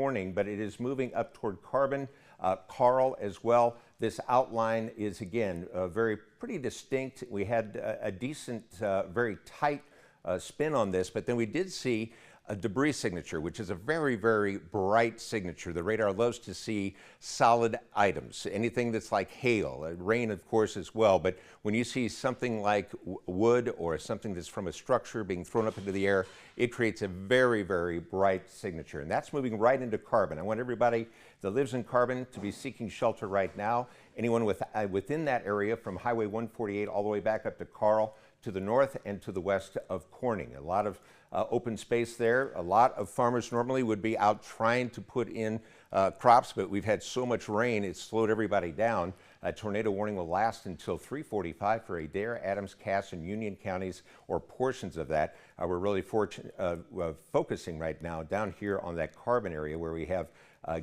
Warning, but it is moving up toward Carbon, Carl as well. This outline is again pretty distinct. We had a decent, very tight spin on this, but then we did see a debris signature, which is a very, very bright signature. The radar loves to see solid items, anything that's like hail, rain of course as well, but when you see something like wood or something that's from a structure being thrown up into the air, it creates a very, very bright signature, and that's moving right into Carbon. I want everybody that lives in Carbon to be seeking shelter right now. Anyone within that area from Highway 148 all the way back up to Carl, to the north and to the west of Corning. A lot of open space there. A lot of farmers normally would be out trying to put in crops, but we've had so much rain, it's slowed everybody down. A tornado warning will last until 3:45 for Adair, Adams, Cass, and Union counties, or portions of that. We're really focusing right now down here on that Carbon area where we have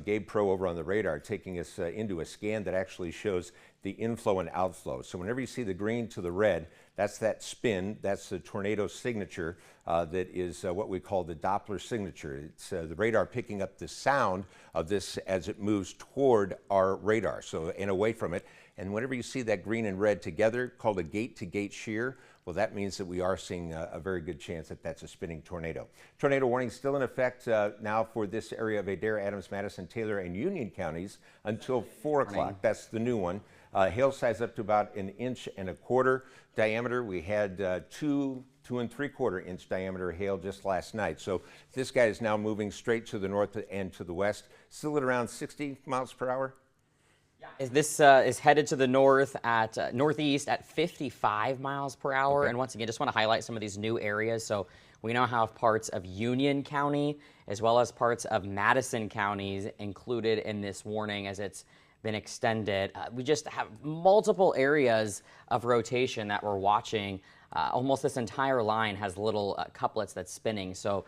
Gabe Pro over on the radar taking us into a scan that actually shows the inflow and outflow. So whenever you see the green to the red, that's that spin, that's the tornado signature that is what we call the Doppler signature. It's the radar picking up the sound of this as it moves toward our radar, so and away from it. And whenever you see that green and red together, called a gate-to-gate shear, well, that means that we are seeing a very good chance that that's a spinning tornado. Tornado warning still in effect now for this area of Adair, Adams, Madison, Taylor, and Union counties until 4 o'clock. That's the new one. Hail size up to about 1.25 inches diameter. We had 2 3/4 inch diameter hail just last night. So this guy is now moving straight to the north and to the west, still at around 60 miles per hour. This is headed to the north at northeast at 55 miles per hour. Okay. And once again, just want to highlight some of these new areas. So we now have parts of Union County as well as parts of Madison counties included in this warning as it's been extended. We just have multiple areas of rotation that we're watching. Almost this entire line has little couplets that's spinning. So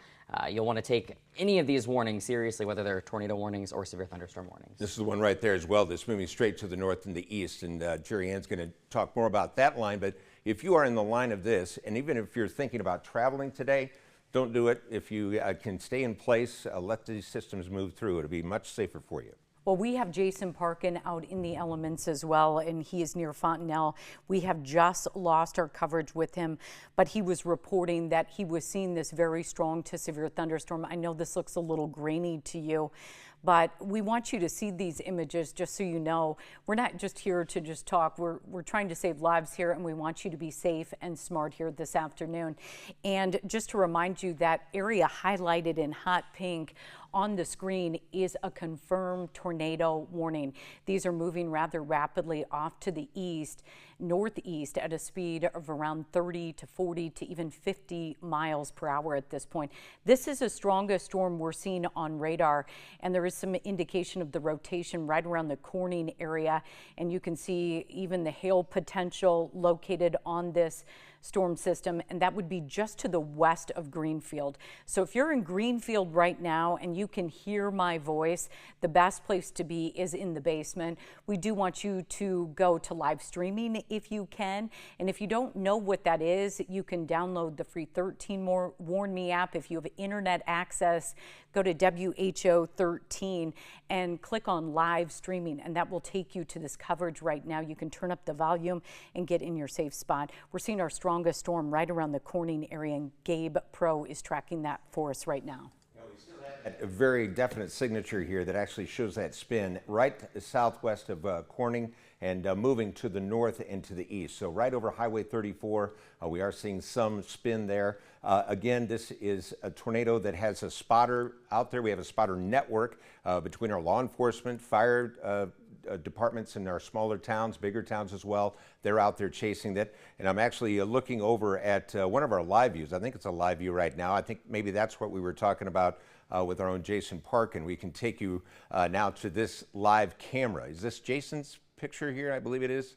you'll want to take any of these warnings seriously, whether they're tornado warnings or severe thunderstorm warnings. This is the one right there as well that's moving straight to the north and the east, and Jerry Ann's going to talk more about that line. But if you are in the line of this, and even if you're thinking about traveling today, don't do it. If you can stay in place, let these systems move through. It'll be much safer for you. Well, we have Jason Parkin out in the elements as well, and he is near Fontenelle. We have just lost our coverage with him, but he was reporting that he was seeing this very strong to severe thunderstorm. I know this looks a little grainy to you, but we want you to see these images just so you know. We're not just here to just talk. We're trying to save lives here, and we want you to be safe and smart here this afternoon. And just to remind you, that area highlighted in hot pink on the screen is a confirmed tornado warning. These are moving rather rapidly off to the east, northeast at a speed of around 30 to 40 to even 50 miles per hour at this point. This is the strongest storm we're seeing on radar, and there is some indication of the rotation right around the Corning area, and you can see even the hail potential located on this storm system, and that would be just to the west of Greenfield. So if you're in Greenfield right now and you can hear my voice, the best place to be is in the basement. We do want you to go to live streaming if you can, and if you don't know what that is, you can download the free 13 More Warn Me app. If you have internet access, go to WHO13 and click on live streaming, and that will take you to this coverage right now. You can turn up the volume and get in your safe spot. We're seeing our strongest storm right around the Corning area, and Gabe Pro is tracking that for us right now. We still have a very definite signature here that actually shows that spin right southwest of Corning and moving to the north and to the east. So right over Highway 34, we are seeing some spin there. Again, this is a tornado that has a spotter out there. We have a spotter network between our law enforcement, fire departments in our smaller towns, bigger towns as well. They're out there chasing that. And I'm actually looking over at one of our live views. I think it's a live view right now. I think maybe that's what we were talking about with our own Jason Parkin. We can take you now to this live camera. Is this Jason's picture here? I believe it is.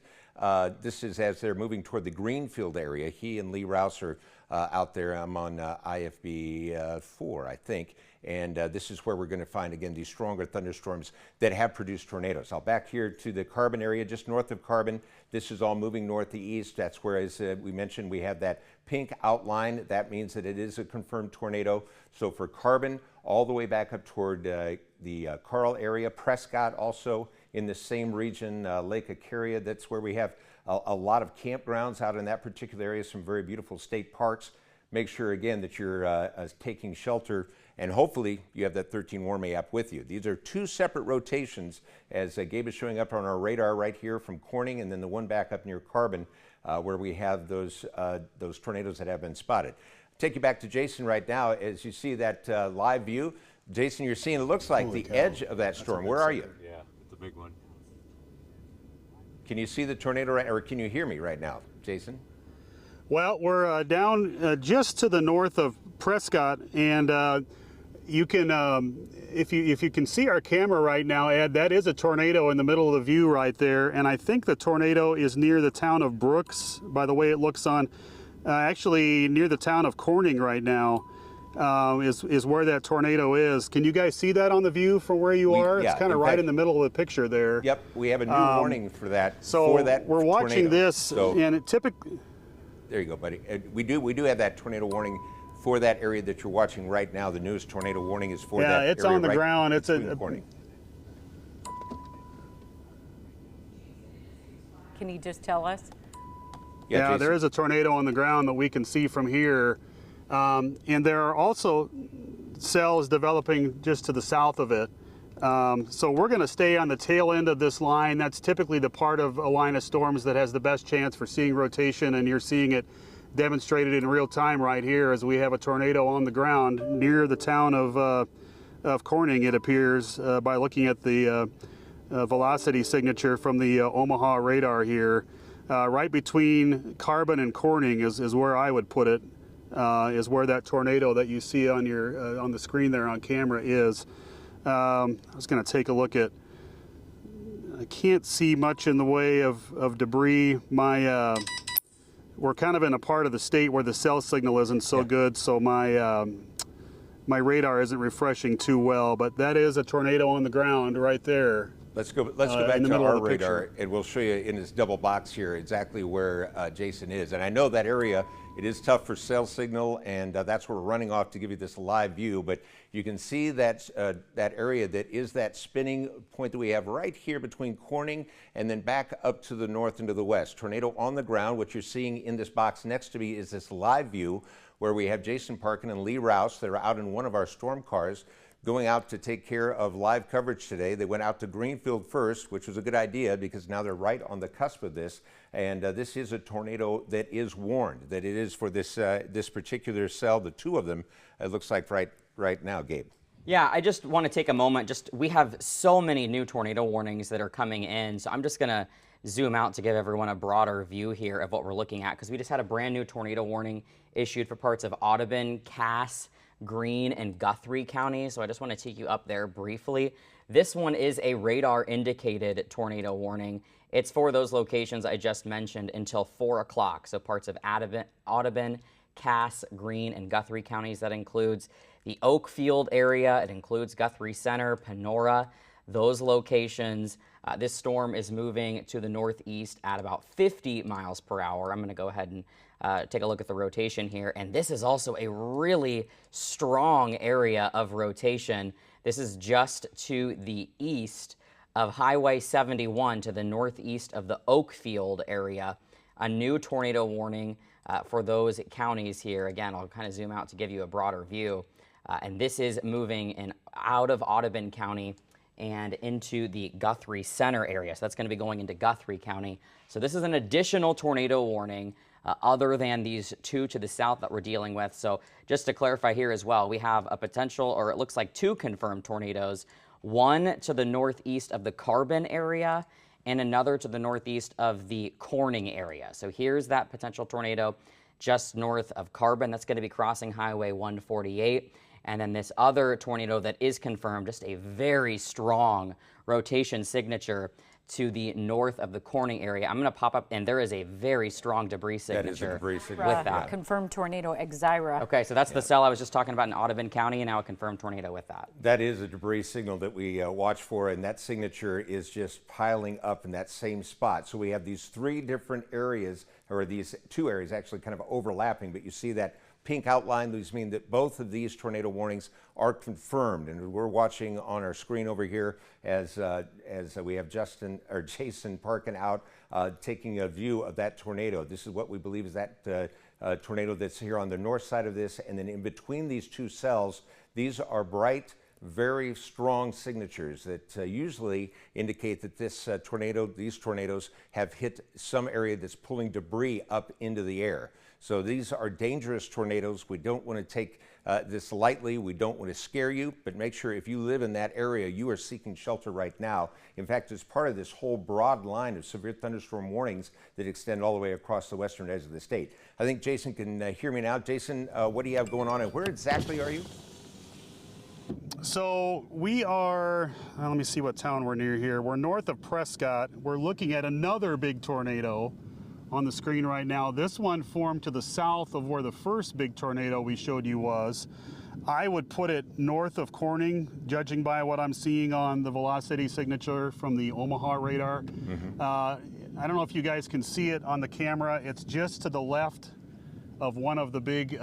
This is as they're moving toward the Greenfield area. He and Lee Rouse are out there. I'm on EF4, I think. And this is where we're going to find, again, these stronger thunderstorms that have produced tornadoes. I'll back here to the Carbon area, just north of Carbon. This is all moving north to east. That's where, as we mentioned, we have that pink outline. That means that it is a confirmed tornado. So for Carbon, all the way back up toward the Carl area. Prescott also in the same region, Lake Icaria. That's where we have a lot of campgrounds out in that particular area, some very beautiful state parks. Make sure, again, that you're taking shelter, and hopefully you have that 13 Warm app with you. These are two separate rotations, as Gabe is showing up on our radar right here from Corning, and then the one back up near Carbon, where we have those tornadoes that have been spotted. Take you back to Jason right now as you see that live view. Jason, you're seeing, it looks like the edge of that storm. Where are you? Yeah, it's a big one. Can you see the tornado right, or can you hear me right now, Jason? Well, we're down just to the north of Prescott, and you can, if you can see our camera right now, Ed, that is a tornado in the middle of the view right there, and I think the tornado is near the town of Brooks, by the way it looks on, actually near the town of Corning right now. Is where that tornado is. Can you guys see that on the view from where you are? Yeah, it's kind of right in the middle of the picture there. Yep, we have a new warning for that. So for that we're watching tornado. this, and it typically. There you go, buddy. We do have that tornado warning for that area that you're watching right now. The newest tornado warning is for that area. Yeah, it's on the ground. It's a. Corning. Can you just tell us? Yeah, there is a tornado on the ground that we can see from here. And there are also cells developing just to the south of it. So we're going to stay on the tail end of this line. That's typically the part of a line of storms that has the best chance for seeing rotation, and you're seeing it demonstrated in real time right here as we have a tornado on the ground near the town of Corning, it appears, by looking at the velocity signature from the Omaha radar here. Right between Carbon and Corning is where I would put it. Is where that tornado that you see on your on the screen there on camera is. I was going to take a look at. I can't see much in the way of debris. We're kind of in a part of the state where the cell signal isn't so good, so my radar isn't refreshing too well. But that is a tornado on the ground right there. Let's go back to our radar, and we'll show you in this double box here exactly where Jason is. And I know that area, it is tough for cell signal, and that's where we're running off to give you this live view. But you can see that that area that is that spinning point that we have right here between Corning and then back up to the north and to the west. Tornado on the ground. What you're seeing in this box next to me is this live view where we have Jason Parkin and Lee Rouse that are out in one of our storm cars, going out to take care of live coverage today. They went out to Greenfield first, which was a good idea because now they're right on the cusp of this. And this is a tornado that is warned, that it is for this this particular cell, the two of them, it looks like right now, Gabe. Yeah, I just want to take a moment. We have so many new tornado warnings that are coming in, so I'm just going to zoom out to give everyone a broader view here of what we're looking at, because we just had a brand new tornado warning issued for parts of Audubon, Cass, Greene, and Guthrie counties. So I just want to take you up there briefly. This one is a radar indicated tornado warning. It's for those locations I just mentioned until 4 o'clock. So parts of Audubon, Cass, Greene, and Guthrie counties. That includes the Oakfield area. It includes Guthrie Center, Panora, those locations. This storm is moving to the northeast at about 50 miles per hour. I'm going to go ahead and take a look at the rotation here. And this is also a really strong area of rotation. This is just to the east of Highway 71 to the northeast of the Oakfield area. A new tornado warning for those counties here. Again, I'll kind of zoom out to give you a broader view. And this is moving out of Audubon County and into the Guthrie Center area. So that's going to be going into Guthrie County. So this is an additional tornado warning other than these two to the south that we're dealing with. So just to clarify here as well, we have a potential, or it looks like two confirmed tornadoes, one to the northeast of the Carbon area and another to the northeast of the Corning area. So here's that potential tornado just north of Carbon. That's going to be crossing Highway 148. And then this other tornado that is confirmed, just a very strong rotation signature to the north of the Corning area. I'm going to pop up, and there is a very strong debris signature. That is a debris signature. With that. Confirmed tornado Exira. Okay, so that's the cell I was just talking about in Audubon County, and now a confirmed tornado with that. That is a debris signal that we watch for, and that signature is just piling up in that same spot. So we have these three different areas, or these two areas actually kind of overlapping, but you see that pink outline. These mean that both of these tornado warnings are confirmed, and we're watching on our screen over here as we have Jason Parkin out taking a view of that tornado. This is what we believe is that tornado that's here on the north side of this, and then in between these two cells, these are bright, very strong signatures that usually indicate that these tornadoes have hit some area that's pulling debris up into the air. So these are dangerous tornadoes. We don't want to take this lightly. We don't want to scare you, but make sure if you live in that area, you are seeking shelter right now. In fact, it's part of this whole broad line of severe thunderstorm warnings that extend all the way across the western edge of the state. I think Jason can hear me now. Jason, what do you have going on, and where exactly are you? So we are, let me see what town we're near here. We're north of Prescott. We're looking at another big tornado on the screen right now. This one formed to the south of where the first big tornado we showed you was. I would put it north of Corning, judging by what I'm seeing on the velocity signature from the Omaha radar. I don't know if you guys can see it on the camera. It's just to the left of one of the big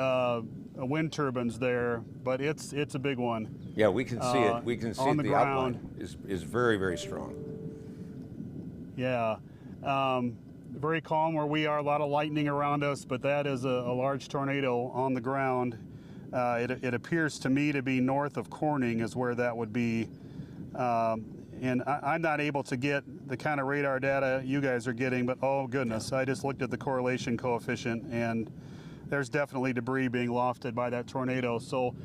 wind turbines there, but it's a big one. Yeah, we can see it. We can see on the ground. Outline is very, very strong. Yeah. Very calm where we are, a lot of lightning around us, but that is a large tornado on the ground. It appears to me to be north of Corning is where that would be. And I'm not able to get the kind of radar data you guys are getting, but oh goodness, I just looked at the correlation coefficient and there's definitely debris being lofted by that tornado. So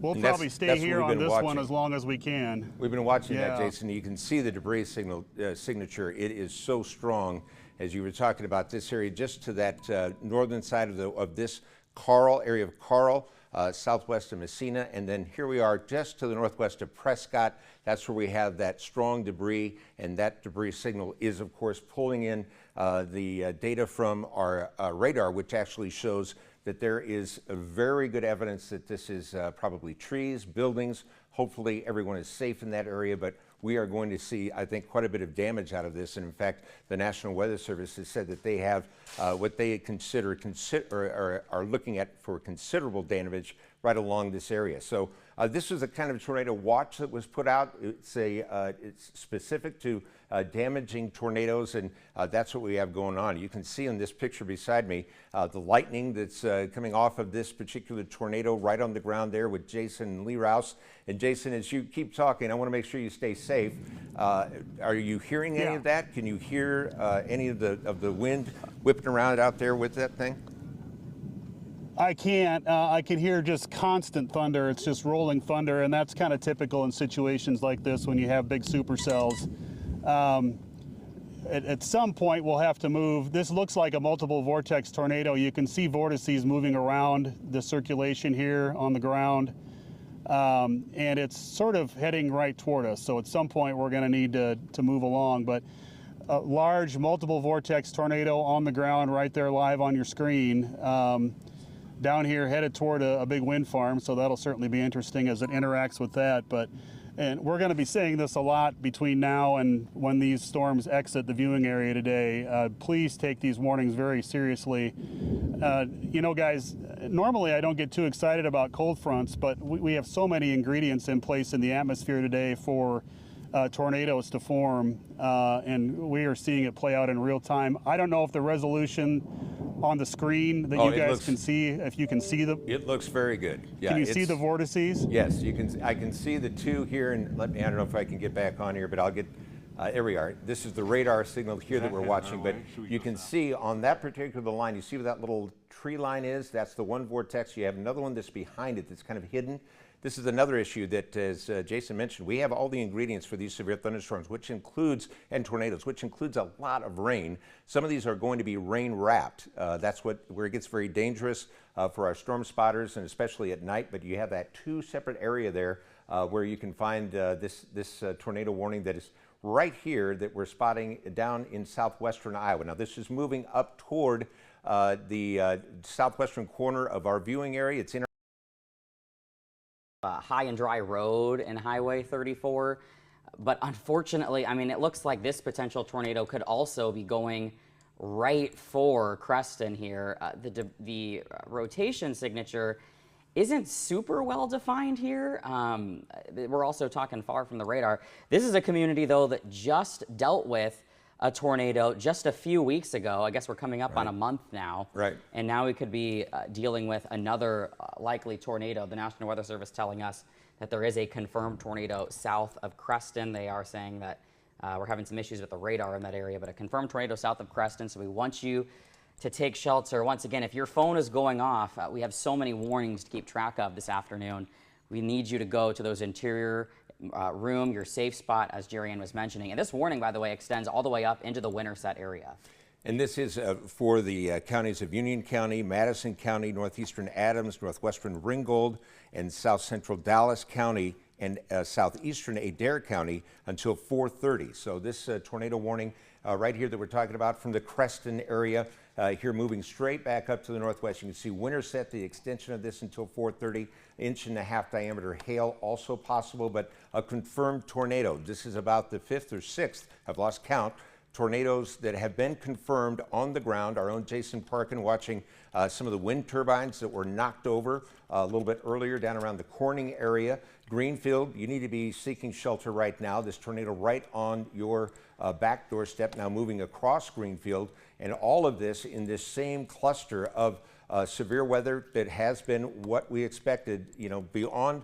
we'll probably stay here on this one as long as we can. We've been watching that, Jason. You can see the debris signature. It is so strong, as you were talking about this area, just to that northern side of this area of Carl, southwest of Messina, and then here we are just to the northwest of Prescott. That's where we have that strong debris, and that debris signal is, of course, pulling in the data from our radar, which actually shows that there is a very good evidence that this is probably trees, buildings. Hopefully everyone is safe in that area, but we are going to see, I think, quite a bit of damage out of this. And in fact, the National Weather Service has said that they have what they are looking at for considerable damage right along this area. So this is a kind of tornado watch that was put out. It's specific to damaging tornadoes, and that's what we have going on. You can see in this picture beside me the lightning that's coming off of this particular tornado right on the ground there with Jason and Lee Rouse. And Jason, as you keep talking, I want to make sure you stay safe. Are you hearing any of that? Can you hear any of the wind whipping around out there with that thing? I can't. I can hear just constant thunder. It's just rolling thunder, and that's kind of typical in situations like this when you have big supercells. At some point, we'll have to move. This looks like a multiple vortex tornado. You can see vortices moving around the circulation here on the ground, and it's sort of heading right toward us. So at some point, we're going to need to move along. But a large multiple vortex tornado on the ground right there live on your screen. Down here headed toward a big wind farm, so that'll certainly be interesting as it interacts with that. And we're going to be saying this a lot between now and when these storms exit the viewing area today. Please take these warnings very seriously. You know, guys, normally I don't get too excited about cold fronts, but we have so many ingredients in place in the atmosphere today for tornadoes to form, and we are seeing it play out in real time. I don't know if the resolution on the screen that you guys can see, if you can see the... It looks very good. Yeah, can you see the vortices? Yes, you can. I can see the two here, and I don't know if I can get back on here, but I'll get, there we are. This is the radar signal here that we're watching, but you can see on that particular line, you see where that little tree line is? That's the one vortex. You have another one that's behind it that's kind of hidden. This is another issue that, as Jason mentioned, we have all the ingredients for these severe thunderstorms, and tornadoes, which includes a lot of rain. Some of these are going to be rain wrapped. That's where it gets very dangerous for our storm spotters, and especially at night. But you have that two separate area there where you can find this tornado warning that is right here that we're spotting down in southwestern Iowa. Now this is moving up toward the southwestern corner of our viewing area. It's in high and dry road and Highway 34, but unfortunately, I mean, it looks like this potential tornado could also be going right for Creston here. The rotation signature isn't super well defined here. We're also talking far from the radar. This is a community, though, that just dealt with a tornado just a few weeks ago. I guess we're coming up on a month now. Right. And now we could be dealing with another likely tornado. The National Weather Service telling us that there is a confirmed tornado south of Creston. They are saying that we're having some issues with the radar in that area, but a confirmed tornado south of Creston. So we want you to take shelter. Once again, if your phone is going off, we have so many warnings to keep track of this afternoon. We need you to go to those interior room, your safe spot, as Jerry Ann was mentioning. And this warning, by the way, extends all the way up into the Winterset area. And this is for the counties of Union County, Madison County, northeastern Adams, northwestern Ringgold, and south central Dallas County, and southeastern Adair County until 4:30. So this tornado warning right here that we're talking about from the Creston area, here moving straight back up to the northwest. You can see Winterset, the extension of this until 4:30, inch-and-a-half diameter hail also possible, but a confirmed tornado. This is about the 5th or 6th, I've lost count, tornadoes that have been confirmed on the ground. Our own Jason Parkin watching some of the wind turbines that were knocked over a little bit earlier down around the Corning area. Greenfield, you need to be seeking shelter right now. This tornado right on your back doorstep, now moving across Greenfield, and all of this in this same cluster of severe weather that has been what we expected, you know, beyond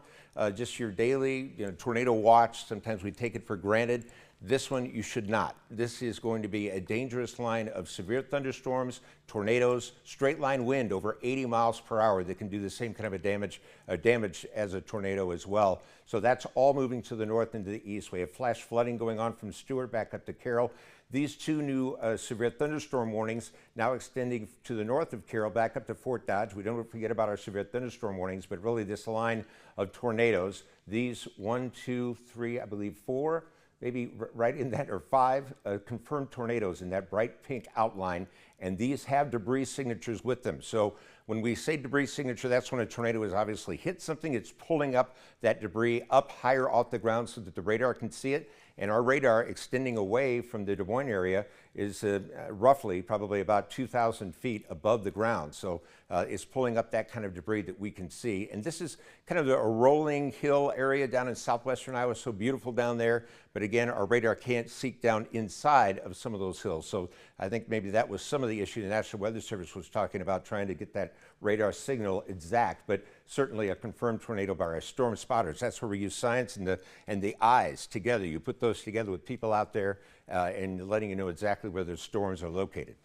just your daily, you know, tornado watch. Sometimes we take it for granted. This one, you should not. This is going to be a dangerous line of severe thunderstorms, tornadoes, straight line wind over 80 miles per hour that can do the same kind of damage as a tornado as well. So that's all moving to the north and to the east. We have flash flooding going on from Stewart back up to Carroll. These two new severe thunderstorm warnings now extending to the north of Carroll back up to Fort Dodge. We don't forget about our severe thunderstorm warnings, but really this line of tornadoes, these 1, 2, 3, I believe 4, maybe right in that, or 5 confirmed tornadoes in that bright pink outline, and these have debris signatures with them. So when we say debris signature, that's when a tornado has obviously hit something. It's pulling up that debris up higher off the ground so that the radar can see it. And our radar extending away from the Des Moines area is roughly probably about 2,000 feet above the ground. So it's pulling up that kind of debris that we can see. And this is kind of a rolling hill area down in southwestern Iowa, so beautiful down there. But again, our radar can't seek down inside of some of those hills. So I think maybe that was some of the issue the National Weather Service was talking about, trying to get that radar signal exact. But certainly a confirmed tornado by our storm spotters. That's where we use science and the eyes together. You put those together with people out there and letting you know exactly where those storms are located.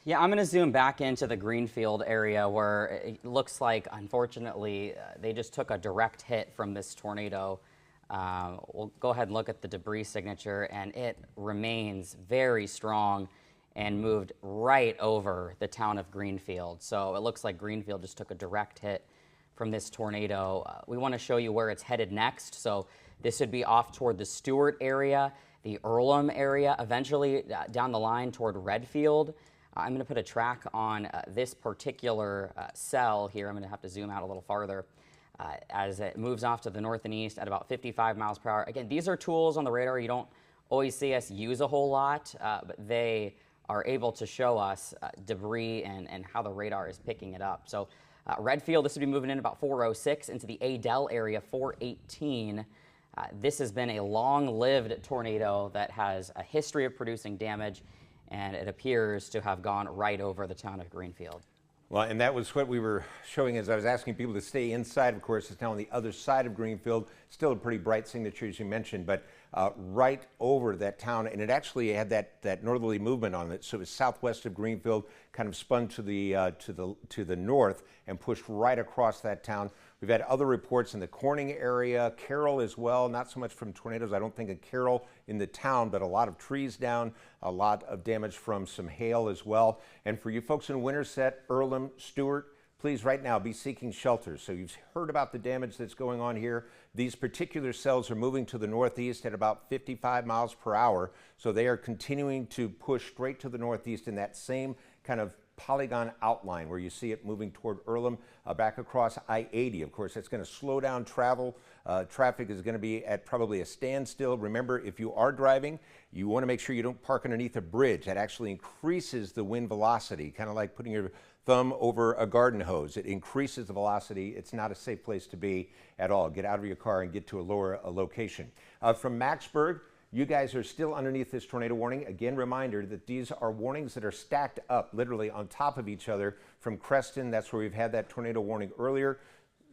Yeah, I'm going to zoom back into the Greenfield area where it looks like, unfortunately, they just took a direct hit from this tornado. We'll go ahead and look at the debris signature, and it remains very strong and moved right over the town of Greenfield. So it looks like Greenfield just took a direct hit from this tornado. We want to show you where it's headed next. So this would be off toward the Stewart area, the Earlham area, eventually down the line toward Redfield. I'm going to put a track on this particular cell here. I'm going to have to zoom out a little farther as it moves off to the north and east at about 55 miles per hour. Again, these are tools on the radar you don't always see us use a whole lot, but they are able to show us debris and how the radar is picking it up. So Redfield, this would be moving in about 406 into the Adel area, 418. This has been a long-lived tornado that has a history of producing damage, and it appears to have gone right over the town of Greenfield. Well, and that was what we were showing as I was asking people to stay inside. Of course, it's now on the other side of Greenfield. Still a pretty bright signature, as you mentioned, but right over that town. And it actually had that northerly movement on it. So it was southwest of Greenfield, kind of spun to the north and pushed right across that town. We've had other reports in the Corning area, Carroll as well, not so much from tornadoes, I don't think, of Carroll in the town, but a lot of trees down, a lot of damage from some hail as well. And for you folks in Winterset, Earlham, Stewart, please right now be seeking shelter. So you've heard about the damage that's going on here. These particular cells are moving to the northeast at about 55 miles per hour. So they are continuing to push straight to the northeast in that same kind of polygon outline where you see it moving toward Earlham, back across I-80. Of course, that's going to slow down travel. Traffic is going to be at probably a standstill. Remember, if you are driving, you want to make sure you don't park underneath a bridge. That actually increases the wind velocity, kind of like putting your thumb over a garden hose. It increases the velocity. It's not a safe place to be at all. Get out of your car and get to a lower location. From Macksburg, you guys are still underneath this tornado warning. Again, reminder that these are warnings that are stacked up literally on top of each other. From Creston, that's where we've had that tornado warning earlier.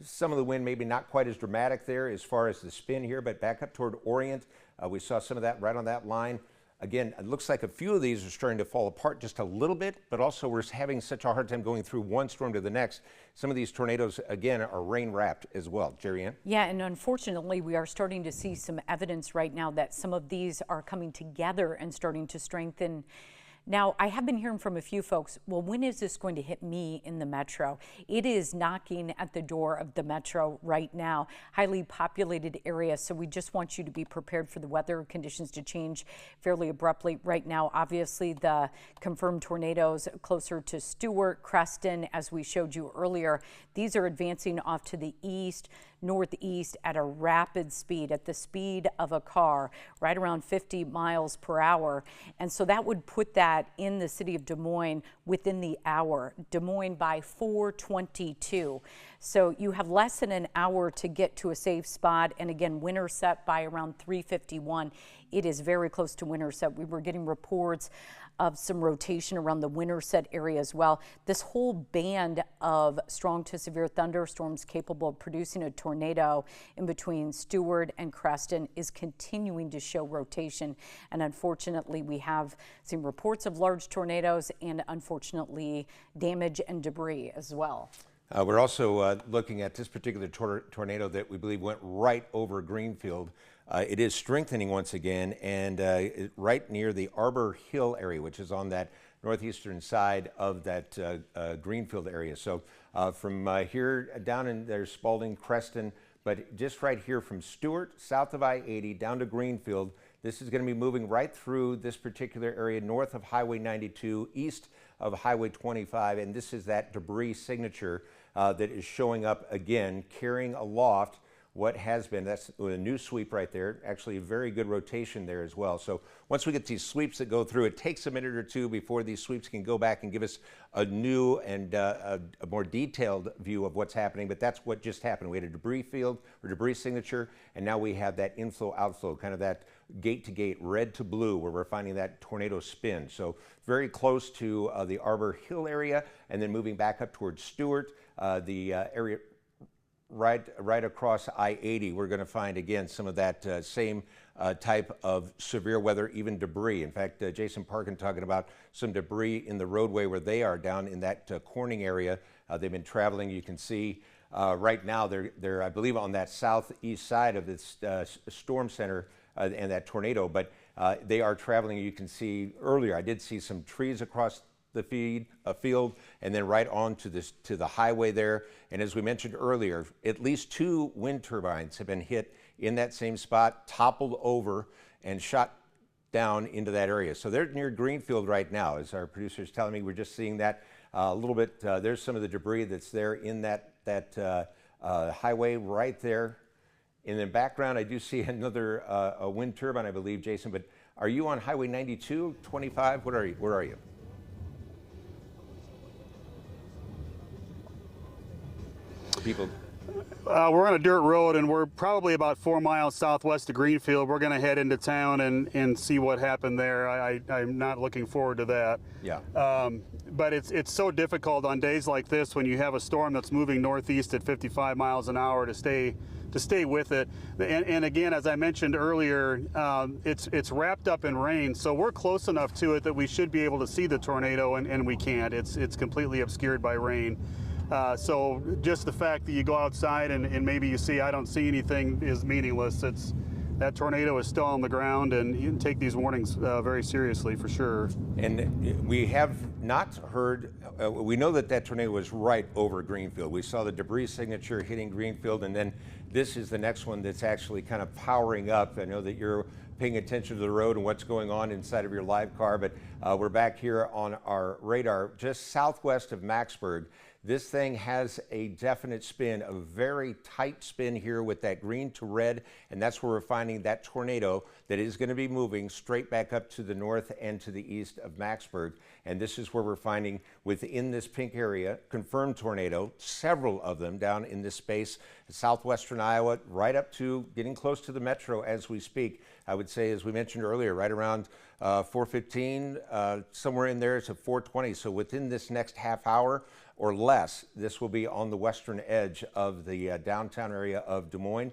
Some of the wind maybe not quite as dramatic there as far as the spin here, but back up toward Orient, we saw some of that right on that line. Again, it looks like a few of these are starting to fall apart just a little bit, but also we're having such a hard time going through one storm to the next. Some of these tornadoes, again, are rain-wrapped as well. Jerry Ann? Yeah, and unfortunately, we are starting to see some evidence right now that some of these are coming together and starting to strengthen. Now, I have been hearing from a few folks, well, when is this going to hit me in the metro? It is knocking at the door of the metro right now, highly populated area, so we just want you to be prepared for the weather conditions to change fairly abruptly. Right now, obviously, the confirmed tornadoes closer to Stewart, Creston, as we showed you earlier, these are advancing off to the east, northeast at a rapid speed, at the speed of a car, right around 50 miles per hour. And so that would put that in the city of Des Moines within the hour. Des Moines by 4:22. So you have less than an hour to get to a safe spot. And again, Winterset by around 3:51. It is very close to Winterset. We were getting reports of some rotation around the Winterset area as well. This whole band of strong to severe thunderstorms capable of producing a tornado in between Stewart and Creston is continuing to show rotation. And unfortunately, we have seen reports of large tornadoes and unfortunately damage and debris as well. We're also looking at this particular tornado that we believe went right over Greenfield. It is strengthening once again, and right near the Arbor Hill area, which is on that northeastern side of that Greenfield area. So from here down in there's Spalding, Creston, but just right here from Stewart, south of I-80, down to Greenfield, this is going to be moving right through this particular area north of Highway 92, east of Highway 25, and this is that debris signature that is showing up again, carrying aloft what has been, that's a new sweep right there, actually a very good rotation there as well. So once we get these sweeps that go through, it takes a minute or two before these sweeps can go back and give us a new and a more detailed view of what's happening, but that's what just happened. We had a debris field or debris signature, and now we have that inflow outflow, kind of that gate to gate, red to blue, where we're finding that tornado spin. So very close to the Arbor Hill area, and then moving back up towards Stewart, the area right across I-80, we're going to find again some of that same type of severe weather, even debris. In fact, Jason Parkin talking about some debris in the roadway where they are down in that Corning area. They've been traveling. You can see right now they're I believe on that southeast side of this storm center and that tornado, but they are traveling. You can see earlier I did see some trees across the field, and then right on to the highway there. And as we mentioned earlier, at least 2 wind turbines have been hit in that same spot, toppled over and shot down into that area. So they're near Greenfield right now, as our producer's telling me. We're just seeing that a little bit. There's some of the debris that's there in that highway right there. In the background, I do see another a wind turbine, I believe, Jason. But are you on Highway 92, 25? Where are you? People. We're on a dirt road, and we're probably about 4 miles southwest of Greenfield. We're going to head into town and see what happened there. I'm not looking forward to that. Yeah. But it's so difficult on days like this when you have a storm that's moving northeast at 55 miles an hour to stay with it. And again, as I mentioned earlier, it's wrapped up in rain, so we're close enough to it that we should be able to see the tornado, and we can't. It's completely obscured by rain. So just the fact that you go outside and maybe you see, I don't see anything, is meaningless. that tornado is still on the ground, and you can take these warnings very seriously for sure. And we have not heard, we know that that tornado was right over Greenfield. We saw the debris signature hitting Greenfield, and then this is the next one that's actually kind of powering up. I know that you're paying attention to the road and what's going on inside of your live car, but we're back here on our radar just southwest of Macksburg. This thing has a definite spin, a very tight spin here with that green to red, and that's where we're finding that tornado that is going to be moving straight back up to the north and to the east of Macksburg. And this is where we're finding within this pink area, confirmed tornado, several of them down in this space, southwestern Iowa, right up to getting close to the metro as we speak. I would say, as we mentioned earlier, right around 4:15, somewhere in there, it's at 4:20. So within this next half hour or less, this will be on the western edge of the downtown area of Des Moines,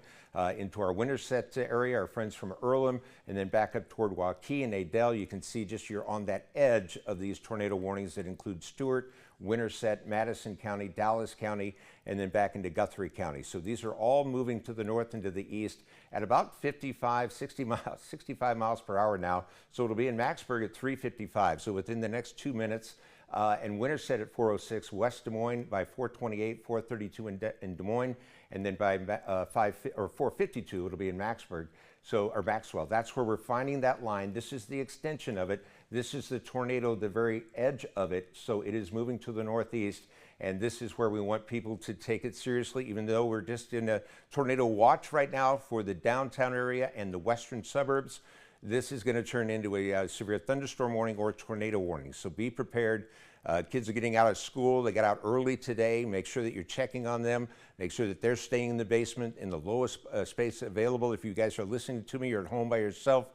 into our Winterset area, our friends from Earlham, and then back up toward Waukee and Adel. You can see just you're on that edge of these tornado warnings that include Stewart, Winterset, Madison County, Dallas County, and then back into Guthrie County. So these are all moving to the north and to the east at about 65 miles per hour now. So it'll be in Macksburg at 3:55. So within the next 2 minutes, and Winterset at 4:06, West Des Moines by 4:28, 4:32 in Des Moines, and then by 4:52 it'll be in Macksburg. So, or Maxwell, that's where we're finding that line. This is the extension of it. This is the tornado, the very edge of it. So it is moving to the northeast. And this is where we want people to take it seriously, even though we're just in a tornado watch right now for the downtown area and the western suburbs. This is going to turn into a severe thunderstorm warning or tornado warning. So be prepared. Kids are getting out of school. They got out early today. Make sure that you're checking on them. Make sure that they're staying in the basement in the lowest space available. If you guys are listening to me, you're at home by yourself,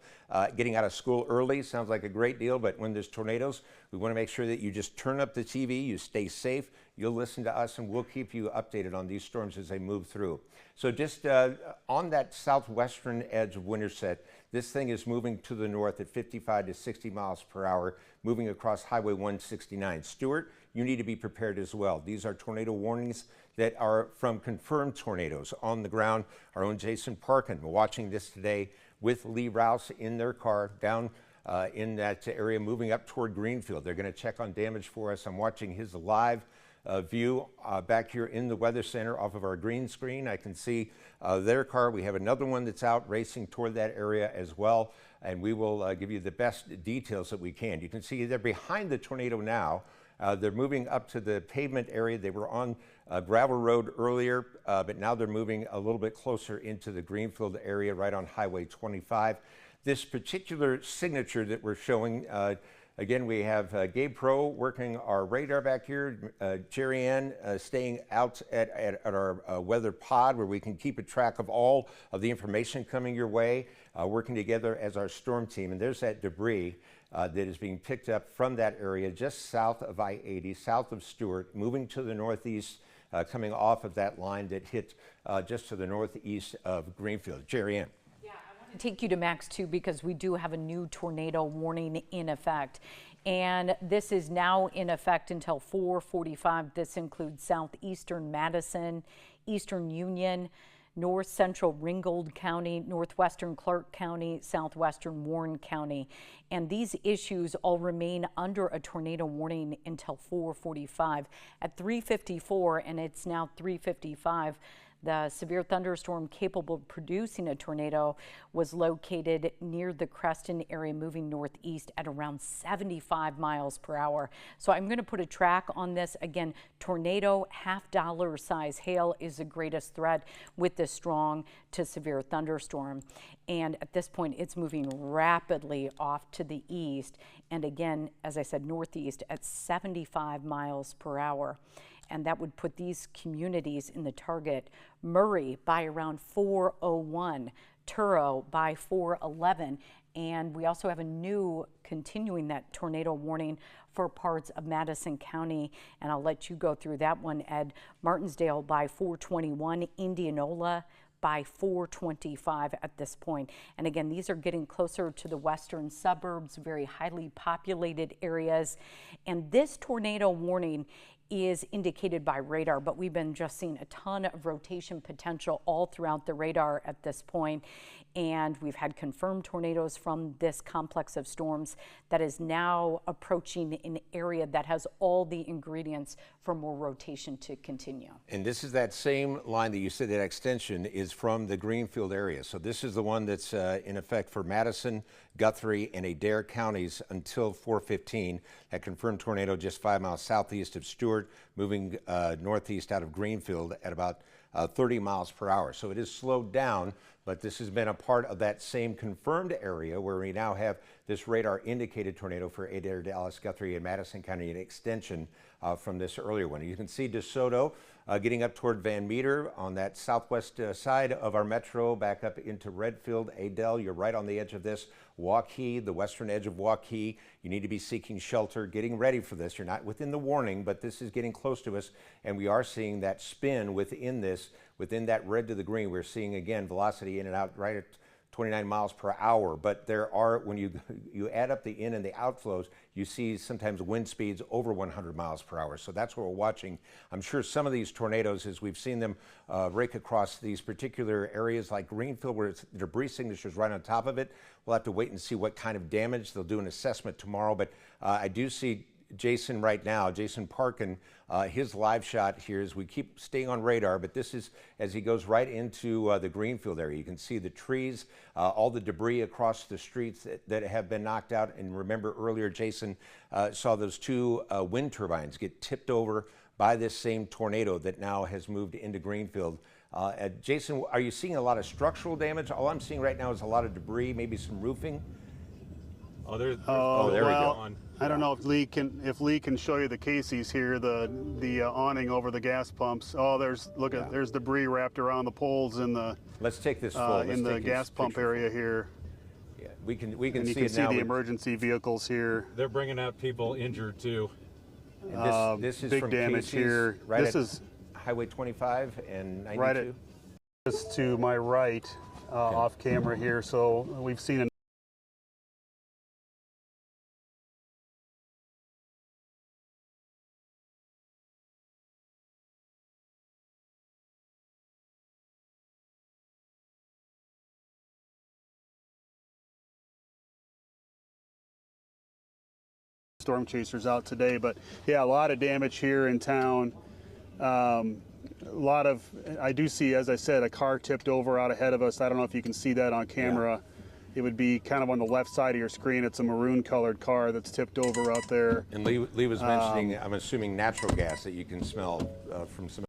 getting out of school early sounds like a great deal, but when there's tornadoes, we want to make sure that you just turn up the TV, you stay safe, you'll listen to us, and we'll keep you updated on these storms as they move through. So just on that southwestern edge of Winterset, this thing is moving to the north at 55 to 60 miles per hour, moving across Highway 169. Stewart, you need to be prepared as well. These are tornado warnings that are from confirmed tornadoes on the ground. Our own Jason Parkin watching this today with Lee Rouse in their car down in that area, moving up toward Greenfield. They're going to check on damage for us. I'm watching his live view back here in the Weather Center off of our green screen. I can see their car. We have another one that's out racing toward that area as well, and we will give you the best details that we can. You can see they're behind the tornado now. They're moving up to the pavement area. They were on gravel road earlier, but now they're moving a little bit closer into the Greenfield area right on Highway 25. This particular signature that we're showing, again, we have Gabe Pro working our radar back here, Jerry Ann staying out at our weather pod where we can keep a track of all of the information coming your way, working together as our storm team. And there's that debris that is being picked up from that area just south of I-80, south of Stewart, moving to the northeast, coming off of that line that hit just to the northeast of Greenfield. Jerry Ann. Take you to Max 2 because we do have a new tornado warning in effect, and this is now in effect until 4:45. This includes southeastern Madison, eastern Union, north central Ringgold County, northwestern Clark County, southwestern Warren County, and these issues all remain under a tornado warning until 4:45. At 3:54, and it's now 3:55, the severe thunderstorm capable of producing a tornado was located near the Creston area, moving northeast at around 75 miles per hour. So I'm going to put a track on this. Again, tornado, $half size hail is the greatest threat with this strong to severe thunderstorm. And at this point, it's moving rapidly off to the east. And again, as I said, northeast at 75 miles per hour. And that would put these communities in the target. Murray by around 4:01, Truro by 4:11, and we also have a new continuing that tornado warning for parts of Madison County, and I'll let you go through that one, Ed. Martinsdale by 4:21, Indianola by 4:25 at this point. And again, these are getting closer to the western suburbs, very highly populated areas. And this tornado warning is indicated by radar, but we've been just seeing a ton of rotation potential all throughout the radar at this point. And we've had confirmed tornadoes from this complex of storms that is now approaching an area that has all the ingredients for more rotation to continue. And this is that same line that you said, that extension is from the Greenfield area. So this is the one that's in effect for Madison, Guthrie, and Adair counties until 4:15. That confirmed tornado just 5 miles southeast of Stewart, moving northeast out of Greenfield at about 30 miles per hour. So it is slowed down, but this has been a part of that same confirmed area where we now have this radar indicated tornado for Adair, Dallas, Guthrie, and Madison County, an extension from this earlier one. You can see DeSoto getting up toward Van Meter on that southwest side of our metro, back up into Redfield, Adel. You're right on the edge of this. Waukee, the western edge of Waukee. You need to be seeking shelter, getting ready for this. You're not within the warning, but this is getting close to us, and we are seeing that spin within this, within that red to the green. We're seeing, again, velocity in and out right at 29 miles per hour, but there are, when you add up the in and the outflows, you see sometimes wind speeds over 100 miles per hour. So that's what we're watching. I'm sure some of these tornadoes, as we've seen them rake across these particular areas like Greenfield, where it's debris signatures right on top of it, we'll have to wait and see what kind of damage. They'll do an assessment tomorrow, but I do see Jason right now, Jason Parkin, his live shot here as we keep staying on radar, but this is as he goes right into the Greenfield area. You can see the trees, all the debris across the streets that have been knocked out. And remember earlier, Jason saw those two wind turbines get tipped over by this same tornado that now has moved into Greenfield. Jason, are you seeing a lot of structural damage? All I'm seeing right now is a lot of debris, maybe some roofing. Oh, there we go. I don't know if Lee can show you the cases here, the awning over the gas pumps. Oh, there's there's debris wrapped around the poles in the. Let's take this full. In the gas pump area here. Yeah, we can and see you can it see now. the emergency vehicles here. They're bringing out people injured too. And this is big from damage Casey's, here. Right this at is Highway 25 and 92. right at just to my right, off camera here. So we've seen a storm chasers out today, but yeah, a lot of damage here in town. A lot of, I do see, as I said, a car tipped over out ahead of us. I don't know if you can see that on camera. Yeah. It would be kind of on the left side of your screen. It's a maroon colored car that's tipped over out there. And Lee was mentioning, I'm assuming natural gas that you can smell from some.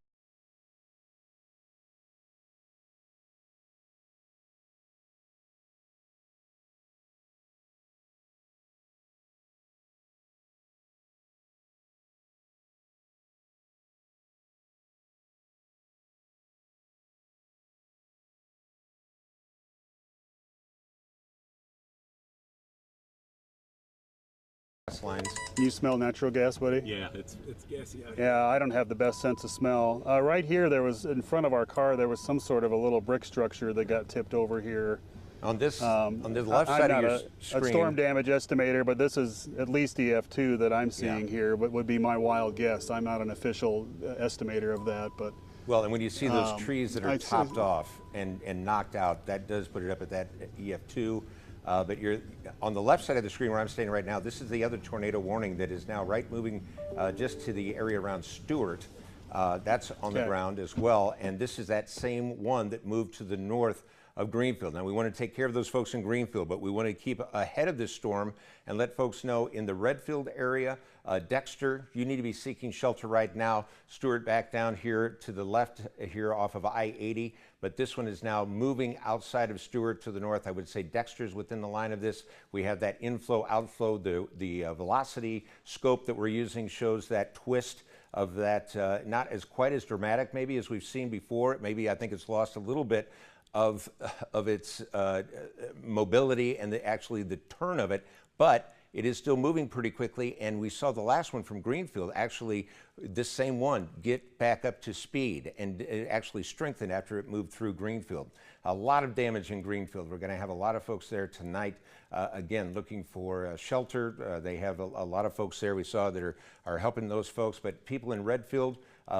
Lines. You smell natural gas, buddy? Yeah, it's gassy out here. Yeah, I don't have the best sense of smell. Right here, there was, in front of our car, there was some sort of a little brick structure that got tipped over here. On this, on the left side of your screen. A storm damage estimator, but this is at least EF2 that I'm seeing here, but would be my wild guess. I'm not an official estimator of that, but. Well, and when you see those trees that are topped off and knocked out, that does put it up at that EF2. But you're on the left side of the screen where I'm standing right now. This is the other tornado warning that is now right moving just to the area around Stewart. That's on the ground as well. And this is that same one that moved to the north of Greenfield. Now we want to take care of those folks in Greenfield, but we want to keep ahead of this storm and let folks know in the Redfield area, Dexter, you need to be seeking shelter right now. Stewart back down here to the left here off of I-80, but this one is now moving outside of Stewart to the north. I would say Dexter's within the line of this. We have that inflow, outflow, the velocity scope that we're using shows that twist of that, not as quite as dramatic maybe as we've seen before. Maybe I think it's lost a little bit of its mobility and actually the turn of it, but it is still moving pretty quickly, and we saw the last one from Greenfield, actually this same one, get back up to speed, and it actually strengthened after it moved through Greenfield. A lot of damage in Greenfield. We're going to have a lot of folks there tonight, again, looking for shelter. They have a lot of folks there we saw that are helping those folks, but people in Redfield,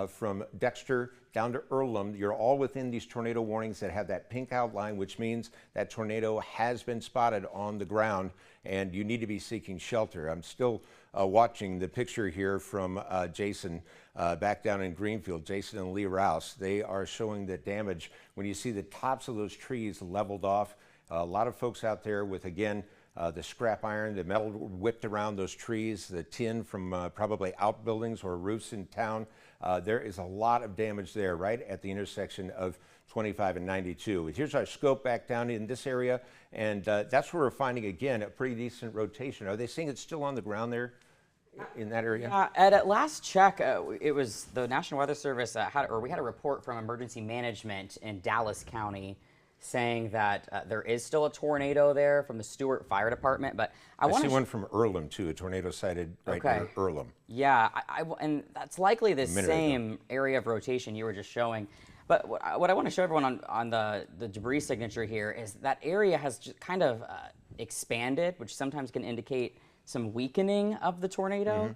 from Dexter down to Earlham, you're all within these tornado warnings that have that pink outline, which means that tornado has been spotted on the ground and you need to be seeking shelter. I'm still watching the picture here from Jason back down in Greenfield, Jason and Lee Rouse. They are showing the damage when you see the tops of those trees leveled off. A lot of folks out there with, again, the scrap iron, the metal whipped around those trees, the tin from probably outbuildings or roofs in town. There is a lot of damage there right at the intersection of 25 and 92. Here's our scope back down in this area, and that's where we're finding, again, a pretty decent rotation. Are they saying it's still on the ground there in that area? At last check, it was the National Weather Service we had a report from Emergency Management in Dallas County saying that there is still a tornado there from the Stewart Fire Department, but I see one from Earlham too, a tornado sighted right near Earlham. Yeah, and that's likely the same area of rotation you were just showing. But what I want to show everyone on the debris signature here is that area has just kind of expanded, which sometimes can indicate some weakening of the tornado.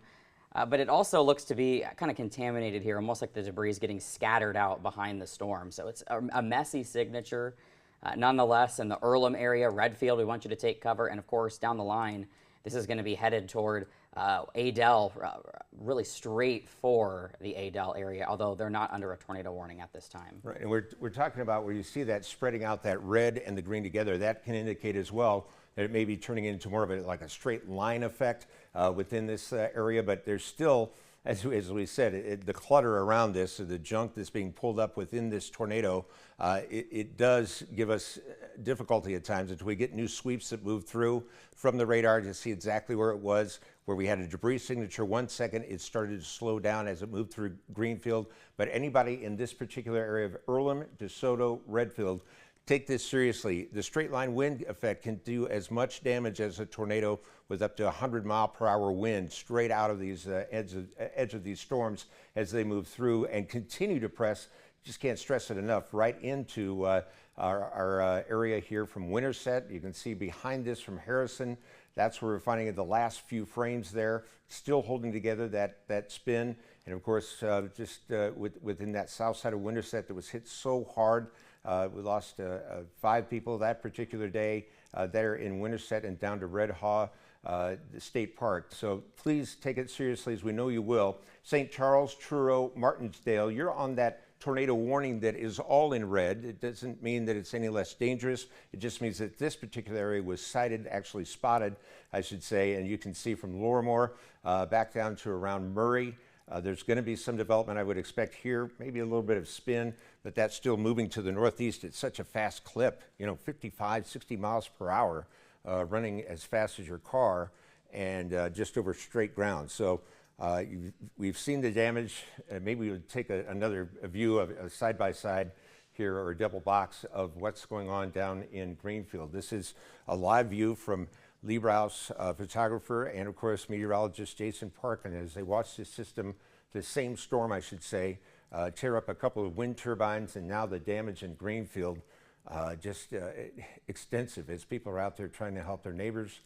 But it also looks to be kind of contaminated here, almost like the debris is getting scattered out behind the storm. So it's a messy signature. Nonetheless, in the Earlham area, Redfield, we want you to take cover. And of course, down the line, this is going to be headed toward Adel, really straight for the Adel area, although they're not under a tornado warning at this time. Right, and we're talking about where you see that spreading out, that red and the green together, that can indicate as well that it may be turning into more of like a straight line effect within this area, but there's still, as we said, the clutter around this, the junk that's being pulled up within this tornado, it does give us difficulty at times until we get new sweeps that move through from the radar to see exactly where it was, where we had a debris signature 1 second, it started to slow down as it moved through Greenfield. But anybody in this particular area of Earlham, DeSoto, Redfield, take this seriously. The straight line wind effect can do as much damage as a tornado with up to 100-mile-per-hour wind straight out of these edge of these storms as they move through and continue to press, just can't stress it enough, right into our area here from Winterset. You can see behind this from Harrison, that's where we're finding the last few frames there, still holding together that spin. And of course, within that south side of Winterset that was hit so hard, we lost 5 people that particular day there in Winterset and down to Red Haw State Park. So please take it seriously, as we know you will. St. Charles, Truro, Martinsdale, you're on that tornado warning that is all in red. It doesn't mean that it's any less dangerous. It just means that this particular area was sighted, actually spotted, I should say, and you can see from Lorimore back down to around Murray. There's going to be some development I would expect here, maybe a little bit of spin, but that's still moving to the northeast at such a fast clip, 55, 60 miles per hour, running as fast as your car and just over straight ground. So we've seen the damage. Maybe we'll take another view of a side-by-side here, or a double box of what's going on down in Greenfield. This is a live view from Lee Rouse, photographer, and of course meteorologist Jason Parkin, as they watch this system, the same storm I should say, tear up a couple of wind turbines, and now the damage in Greenfield just extensive as people are out there trying to help their neighbors.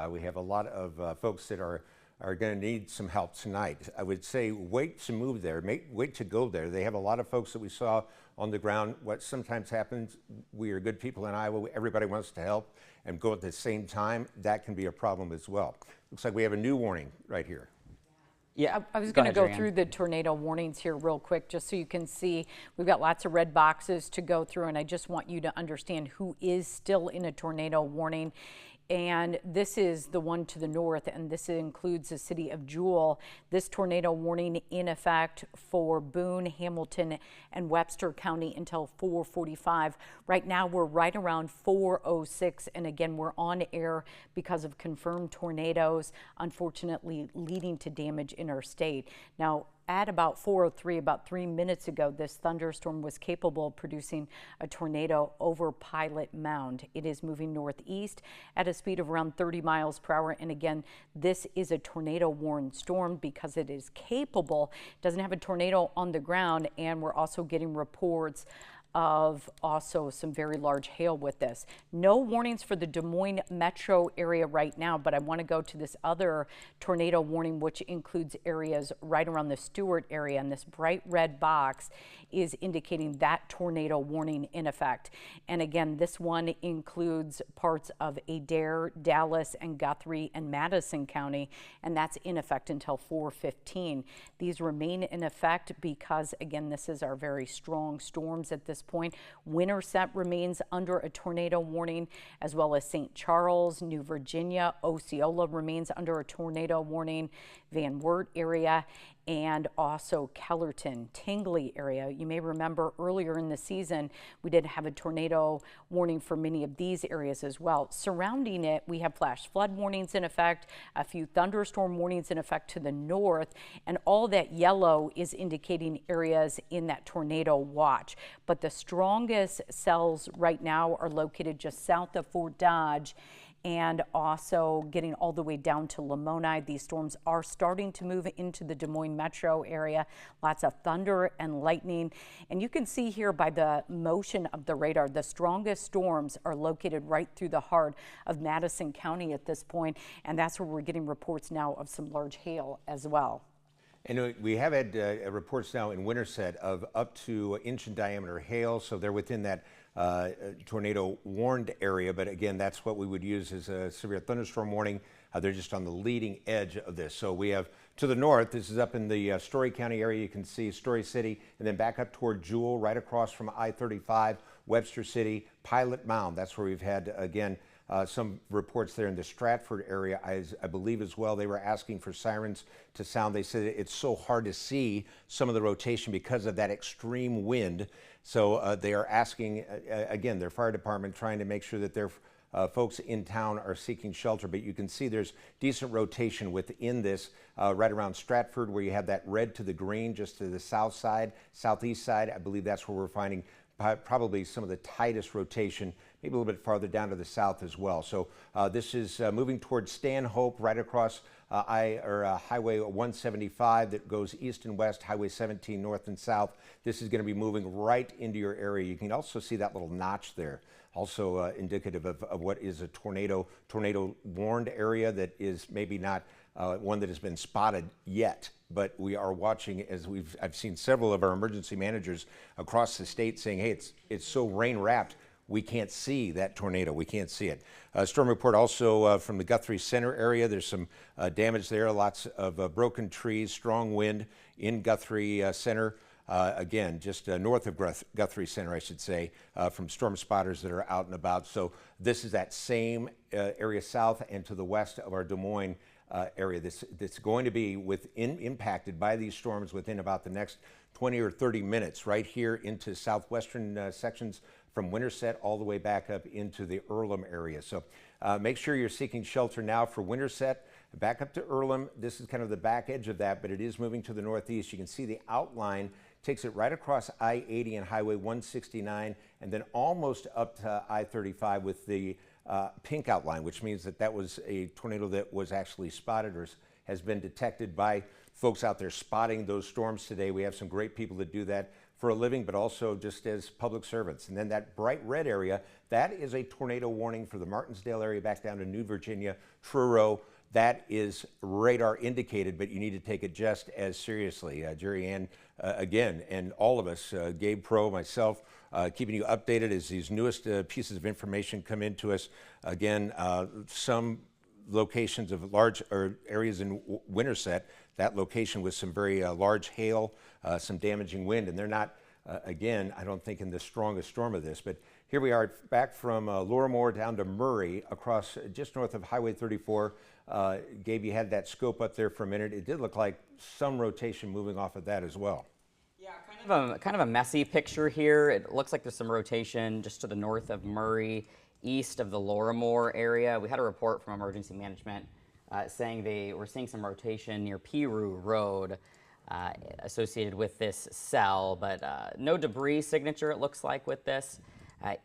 We have a lot of folks that are going to need some help tonight. I would say wait to move there, wait to go there. They have a lot of folks that we saw on the ground. What sometimes happens, we are good people in Iowa, everybody wants to help and go at the same time. That can be a problem as well. Looks like we have a new warning right here. Yeah, I was going to go through the tornado warnings here real quick, just so you can see. We've got lots of red boxes to go through, and I just want you to understand who is still in a tornado warning. And this is the one to the north, and this includes the city of Jewell. This tornado warning in effect for Boone, Hamilton, and Webster County until 4:45. Right now, we're right around 4:06, and again, we're on air because of confirmed tornadoes, unfortunately leading to damage in our state. Now, at about 4:03, about 3 minutes ago, this thunderstorm was capable of producing a tornado over Pilot Mound. It is moving northeast at a speed of around 30 miles per hour. And again, this is a tornado warned storm because it is capable, doesn't have a tornado on the ground, and we're also getting reports of also some very large hail with this. No warnings for the Des Moines metro area right now, but I want to go to this other tornado warning, which includes areas right around the Stewart area, and this bright red box is indicating that tornado warning in effect. And again, this one includes parts of Adair, Dallas, and Guthrie and Madison County, and that's in effect until 4:15. These remain in effect because, again, this is our very strong storms at this point. Winterset remains under a tornado warning, as well as St. Charles, New Virginia. Osceola remains under a tornado warning. Van Wert area, and also Kellerton, Tingley area. You may remember earlier in the season, we did have a tornado warning for many of these areas as well. Surrounding it, we have flash flood warnings in effect, a few thunderstorm warnings in effect to the north, and all that yellow is indicating areas in that tornado watch. But the strongest cells right now are located just south of Fort Dodge, and also getting all the way down to Lamoni. These storms are starting to move into the Des Moines metro area. Lots of thunder and lightning. And you can see here by the motion of the radar, the strongest storms are located right through the heart of Madison County at this point. And that's where we're getting reports now of some large hail as well. And we have had reports now in Winterset of up to inch in diameter hail, so they're within that tornado warned area. But again, that's what we would use as a severe thunderstorm warning. They're just on the leading edge of this. So we have to the north, this is up in the Story County area. You can see Story City, and then back up toward Jewell, right across from I-35, Webster City, Pilot Mound. That's where we've had, again, some reports there in the Stratford area, I believe as well. They were asking for sirens to sound. They said it's so hard to see some of the rotation because of that extreme wind. So they are asking, again, their fire department trying to make sure that their folks in town are seeking shelter. But you can see there's decent rotation within this right around Stratford, where you have that red to the green just to the south side, southeast side. I believe that's where we're finding probably some of the tightest rotation, maybe a little bit farther down to the south as well. So this is moving towards Stanhope, right across Highway 175 that goes east and west, Highway 17 north and south. This is going to be moving right into your area. You can also see that little notch there, also indicative of what is a tornado warned area that is maybe not one that has been spotted yet, but we are watching as I've seen several of our emergency managers across the state saying, hey, it's so rain wrapped, we can't see that tornado. We can't see it. Storm report also from the Guthrie Center area. There's some damage there, lots of broken trees, strong wind in Guthrie Center. Again, just north of Guthrie Center, I should say, from storm spotters that are out and about. So this is that same area south and to the west of our Des Moines area. That's going to be impacted by these storms within about the next 20 or 30 minutes, right here into southwestern sections from Winterset all the way back up into the Earlham area. So make sure you're seeking shelter now for Winterset. Back up to Earlham. This is kind of the back edge of that, but it is moving to the northeast. You can see the outline takes it right across I-80 and Highway 169, and then almost up to I-35 with the pink outline, which means that was a tornado that was actually spotted or has been detected by folks out there spotting those storms today. We have some great people that do that for a living, but also just as public servants. And then that bright red area, that is a tornado warning for the Martinsdale area back down to New Virginia, Truro. That is radar indicated, but you need to take it just as seriously. Jerry Ann, again, and all of us, Gabe Pro, myself, keeping you updated as these newest pieces of information come into us. Again, some locations of large areas in Winterset, that location with some very large hail, some damaging wind, and they're not, again, I don't think in the strongest storm of this, but here we are back from Lorimore down to Murray across just north of Highway 34. Gabe, you had that scope up there for a minute. It did look like some rotation moving off of that as well. Yeah, kind of a messy picture here. It looks like there's some rotation just to the north of Murray, east of the Lorimore area. We had a report from emergency management saying they were seeing some rotation near Piru Road. associated with this cell, but no debris signature it looks like with this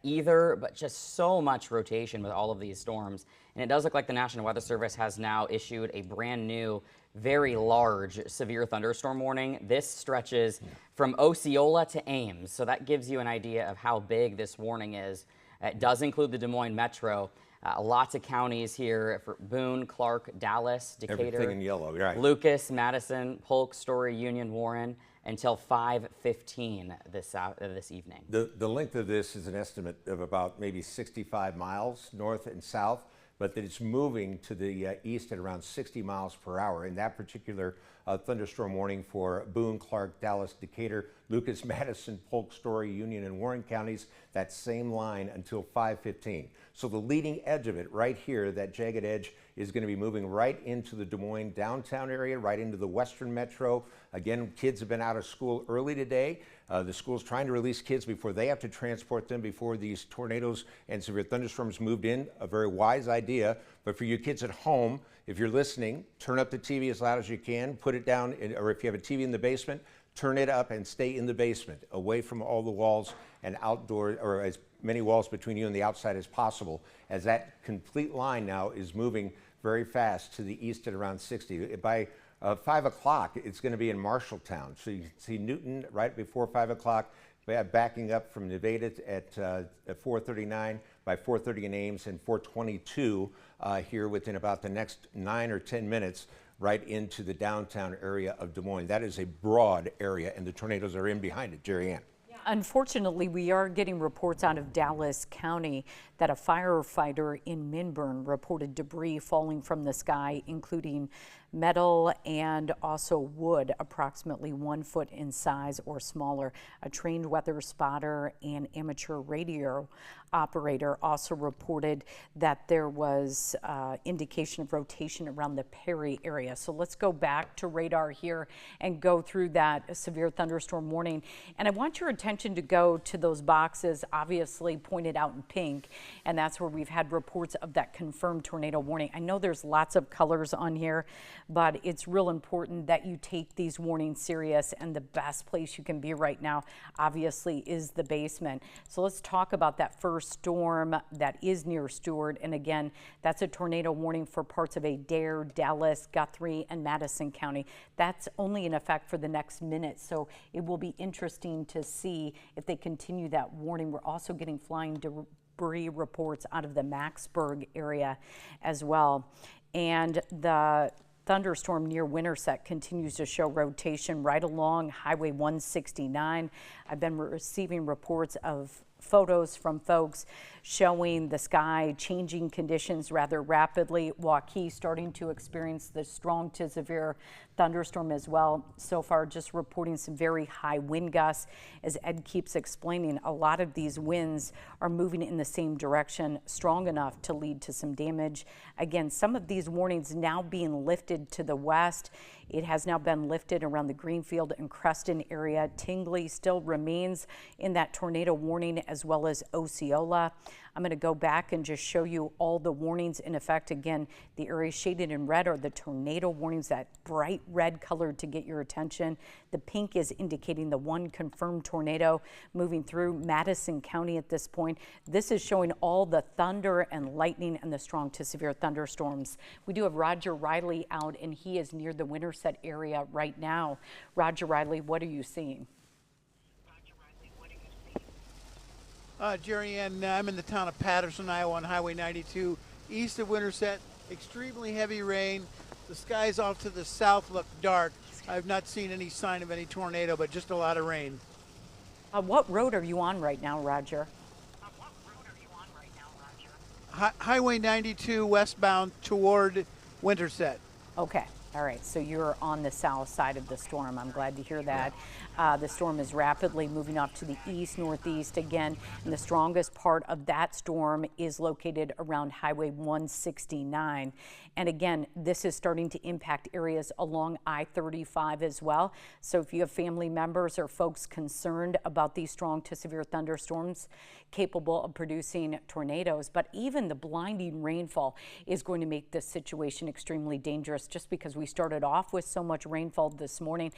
either, but just so much rotation with all of these storms. And it does look like the National Weather Service has now issued a brand new, very large severe thunderstorm warning. This stretches from Osceola to Ames, so that gives you an idea of how big this warning is. It does include the Des Moines metro. Lots of counties here for Boone, Clark, Dallas, Decatur. Everything in yellow, right. Lucas, Madison, Polk, Story, Union, Warren, until 5:15 this evening. The length of this is an estimate of about maybe 65 miles north and south, but that it's moving to the east at around 60 miles per hour. In that particular thunderstorm warning for Boone, Clark, Dallas, Decatur, Lucas, Madison, Polk, Story, Union, and Warren counties, that same line until 5:15. So the leading edge of it right here, that jagged edge, is going to be moving right into the Des Moines downtown area, right into the western metro. Again, kids have been out of school early today. The school's trying to release kids before they have to transport them before these tornadoes and severe thunderstorms moved in. A very wise idea. But for you kids at home, if you're listening, turn up the TV as loud as you can, put it down, or if you have a TV in the basement, turn it up and stay in the basement, away from all the walls and outdoor, or as many walls between you and the outside as possible, as that complete line now is moving very fast to the east at around 60. By 5 o'clock, it's going to be in Marshalltown. So you can see Newton right before 5 o'clock, backing up from Nevada at 4:39, by 4:30 in Ames, and 4:22 here within about the next 9 or 10 minutes, right into the downtown area of Des Moines. That is a broad area, and the tornadoes are in behind it. Jerry Ann. Unfortunately, we are getting reports out of Dallas County that a firefighter in Minburn reported debris falling from the sky, including metal and also wood, approximately 1 foot in size or smaller. A trained weather spotter and amateur radio operator also reported that there was indication of rotation around the Perry area. So let's go back to radar here and go through that severe thunderstorm warning. And I want your attention to go to those boxes obviously pointed out in pink, and that's where we've had reports of that confirmed tornado warning. I know there's lots of colors on here, but it's real important that you take these warnings serious, and the best place you can be right now obviously is the basement. So let's talk about that first storm that is near Stewart, and again, that's a tornado warning for parts of Adair, Dallas, Guthrie, and Madison County. That's only in effect for the next minute, so it will be interesting to see if they continue that warning. We're also getting flying debris reports out of the Macksburg area as well, and the thunderstorm near Winterset continues to show rotation right along Highway 169. I've been receiving reports of photos from folks showing the sky changing conditions rather rapidly. Waukee starting to experience the strong to severe thunderstorm as well. So far, just reporting some very high wind gusts. As Ed keeps explaining, a lot of these winds are moving in the same direction, strong enough to lead to some damage. Again, some of these warnings now being lifted to the west. It has now been lifted around the Greenfield and Creston area. Tingley still remains in that tornado warning, as well as Osceola. I'm going to go back and just show you all the warnings in effect. Again, the areas shaded in red are the tornado warnings, that bright red color to get your attention. The pink is indicating the one confirmed tornado moving through Madison County at this point. This is showing all the thunder and lightning and the strong to severe thunderstorms. We do have Roger Riley out, and he is near the Winterset area right now. Roger Riley, what are you seeing? Jerry Ann, I'm in the town of Patterson, Iowa, on Highway 92, east of Winterset. Extremely heavy rain. The skies off to the south look dark. I've not seen any sign of any tornado, but just a lot of rain. What road are you on right now, Roger? Highway 92 westbound toward Winterset. Okay. All right, so you're on the south side of the storm. I'm glad to hear that. The storm is rapidly moving off to the east, northeast again, and the strongest part of that storm is located around Highway 169. And again, this is starting to impact areas along I-35 as well. So if you have family members or folks concerned about these strong to severe thunderstorms capable of producing tornadoes, but even the blinding rainfall is going to make this situation extremely dangerous, just because we We started off with so much rainfall this morning,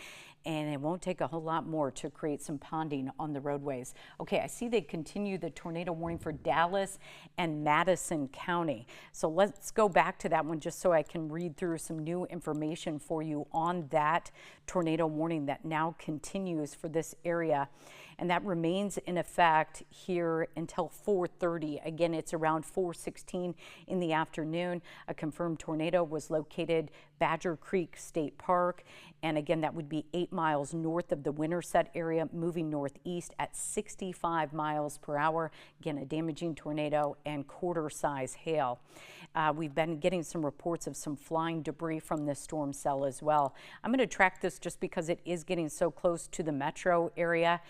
and it won't take a whole lot more to create some ponding on the roadways. Okay, I see they continue the tornado warning for Dallas and Madison County. So let's go back to that one just so I can read through some new information for you on that tornado warning that now continues for this area. And that remains in effect here until 4:30. Again, it's around 4:16 in the afternoon. A confirmed tornado was located Badger Creek State Park. And again, that would be 8 miles north of the Winterset area, moving northeast at 65 miles per hour. Again, a damaging tornado and quarter-size hail. We've been getting some reports of some flying debris from this storm cell as well. I'm going to track this just because it is getting so close to the metro area,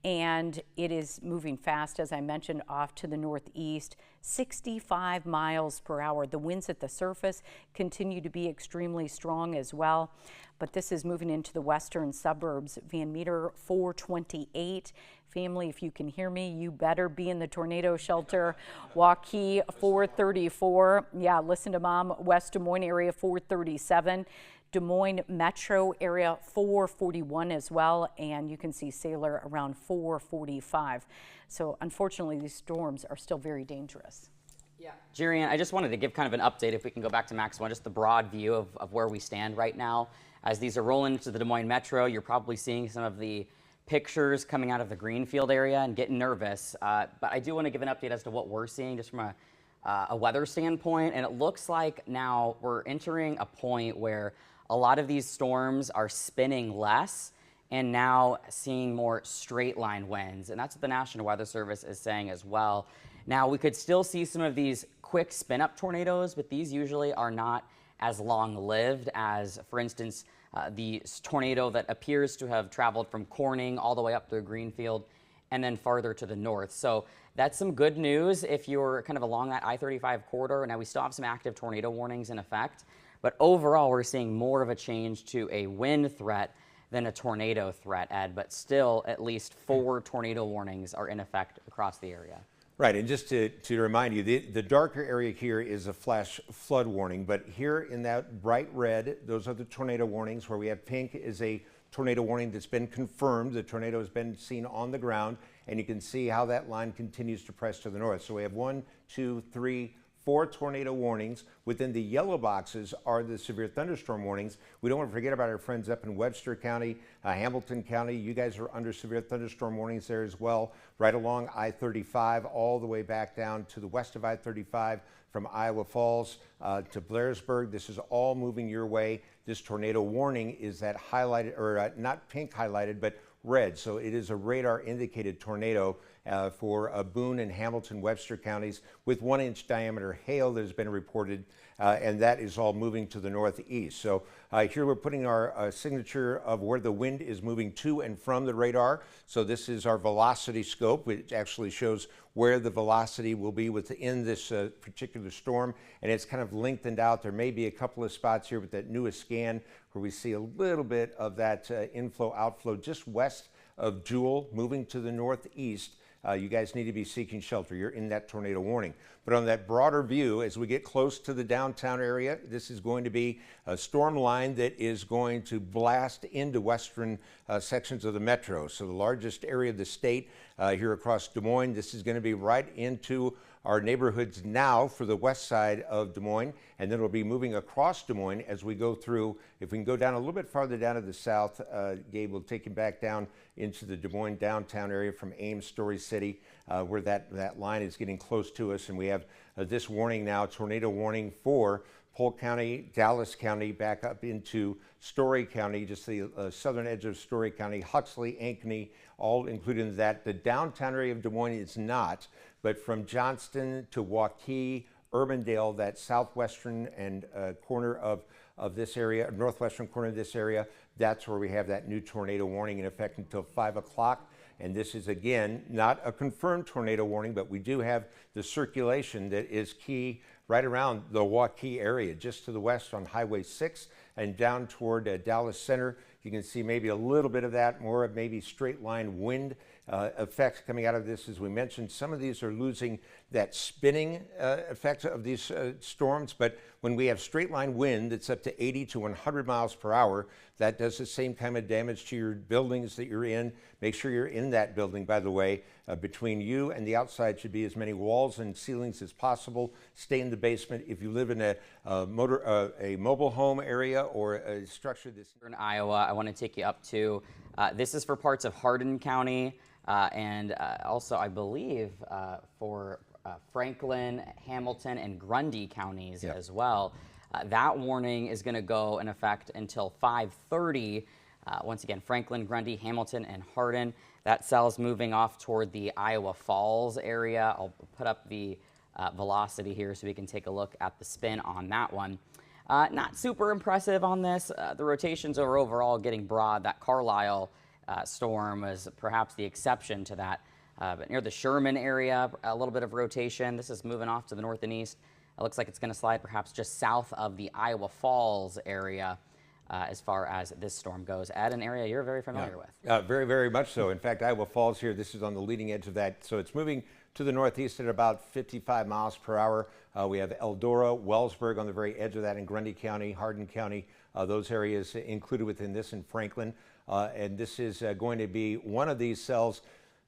and it is moving fast, as I mentioned, off to the northeast, 65 miles per hour. The winds at the surface continue to be extremely strong as well, but this is moving into the western suburbs. Van Meter 428. Family, if you can hear me, you better be in the tornado shelter. Waukee 434. Yeah, listen to Mom. West Des Moines area 437. Des Moines metro area 441 as well, and you can see Sailor around 445. So unfortunately, these storms are still very dangerous. Yeah, Jerry, I just wanted to give kind of an update, if we can go back to Max 1, just the broad view of where we stand right now. As these are rolling into the Des Moines metro, you're probably seeing some of the pictures coming out of the Greenfield area and getting nervous. But I do want to give an update as to what we're seeing just from a weather standpoint. And it looks like now we're entering a point where a lot of these storms are spinning less and now seeing more straight line winds. And that's what the National Weather Service is saying as well. Now, we could still see some of these quick spin up tornadoes, but these usually are not as long lived as, for instance, the tornado that appears to have traveled from Corning all the way up through Greenfield and then farther to the north. So that's some good news if you're kind of along that I-35 corridor. Now, we still have some active tornado warnings in effect, but overall we're seeing more of a change to a wind threat than a tornado threat, Ed, but still at least 4 tornado warnings are in effect across the area. Right, and just to remind you, the darker area here is a flash flood warning, but here in that bright red, those are the tornado warnings. Where we have pink is a tornado warning that's been confirmed. The tornado has been seen on the ground, and you can see how that line continues to press to the north. So we have 1, 2, 3, 4 tornado warnings. Within the yellow boxes are the severe thunderstorm warnings. We don't want to forget about our friends up in Webster County, Hamilton County. You guys are under severe thunderstorm warnings there as well, right along I-35, all the way back down to the west of I-35 from Iowa Falls to Blairsburg. This is all moving your way. This tornado warning is that highlighted, or not pink highlighted, but red. So it is a radar indicated tornado for Boone and Hamilton, Webster counties with 1-inch diameter hail that has been reported, and that is all moving to the northeast. So here we're putting our signature of where the wind is moving to and from the radar. So this is our velocity scope, which actually shows where the velocity will be within this particular storm, and it's kind of lengthened out. There may be a couple of spots here with that newest scan where we see a little bit of that inflow outflow just west of Jewel, moving to the northeast. You guys need to be seeking shelter. You're in that tornado warning. But on that broader view, as we get close to the downtown area, this is going to be a storm line that is going to blast into western sections of the metro. So the largest area of the state here across Des Moines, this is going to be right into our neighborhoods now for the west side of Des Moines, and then it'll be moving across Des Moines as we go through. If we can go down a little bit farther down to the south, Gabe will take you back down into the Des Moines downtown area from Ames, Story City, where that line is getting close to us. And we have this warning now, tornado warning for Polk County, Dallas County, back up into Story County, just the southern edge of Story County, Huxley, Ankeny, all included in that. The downtown area of Des Moines is not, but from Johnston to Waukee, Urbandale, that southwestern and corner of this area, northwestern corner of this area, that's where we have that new tornado warning in effect until 5 o'clock. And this is, again, not a confirmed tornado warning, but we do have the circulation that is key right around the Waukee area, just to the west on Highway 6 and down toward Dallas Center. You can see maybe a little bit of that, more of maybe straight line wind effects coming out of this. As we mentioned, some of these are losing that spinning effect of these storms, but when we have straight line wind that's up to 80 to 100 miles per hour, that does the same kind of damage to your buildings that you're in. Make sure you're in that building, by the way. Between you and the outside should be as many walls and ceilings as possible. Stay in the basement. If you live in a mobile home area or a structure that's in Iowa, I want to take you up to, this is for parts of Hardin County and also I believe for Franklin, Hamilton, and Grundy counties as well. That warning is going to go in effect until 5:30. Once again, Franklin, Grundy, Hamilton, and Hardin. That cell's moving off toward the Iowa Falls area. I'll put up the velocity here so we can take a look at the spin on that one. Not super impressive on this. The rotations are overall getting broad. That Carlisle storm was perhaps the exception to that. But near the Sherman area, a little bit of rotation. This is moving off to the north and east. It looks like it's going to slide perhaps just south of the Iowa Falls area as far as this storm goes. Ed, an area you're very familiar with. Very, very much so. In fact, Iowa Falls here, this is on the leading edge of that. So it's moving to the northeast at about 55 miles per hour. We have Eldora, Wellsburg on the very edge of that in Grundy County, Hardin County, those areas included within this in Franklin. And this is going to be one of these cells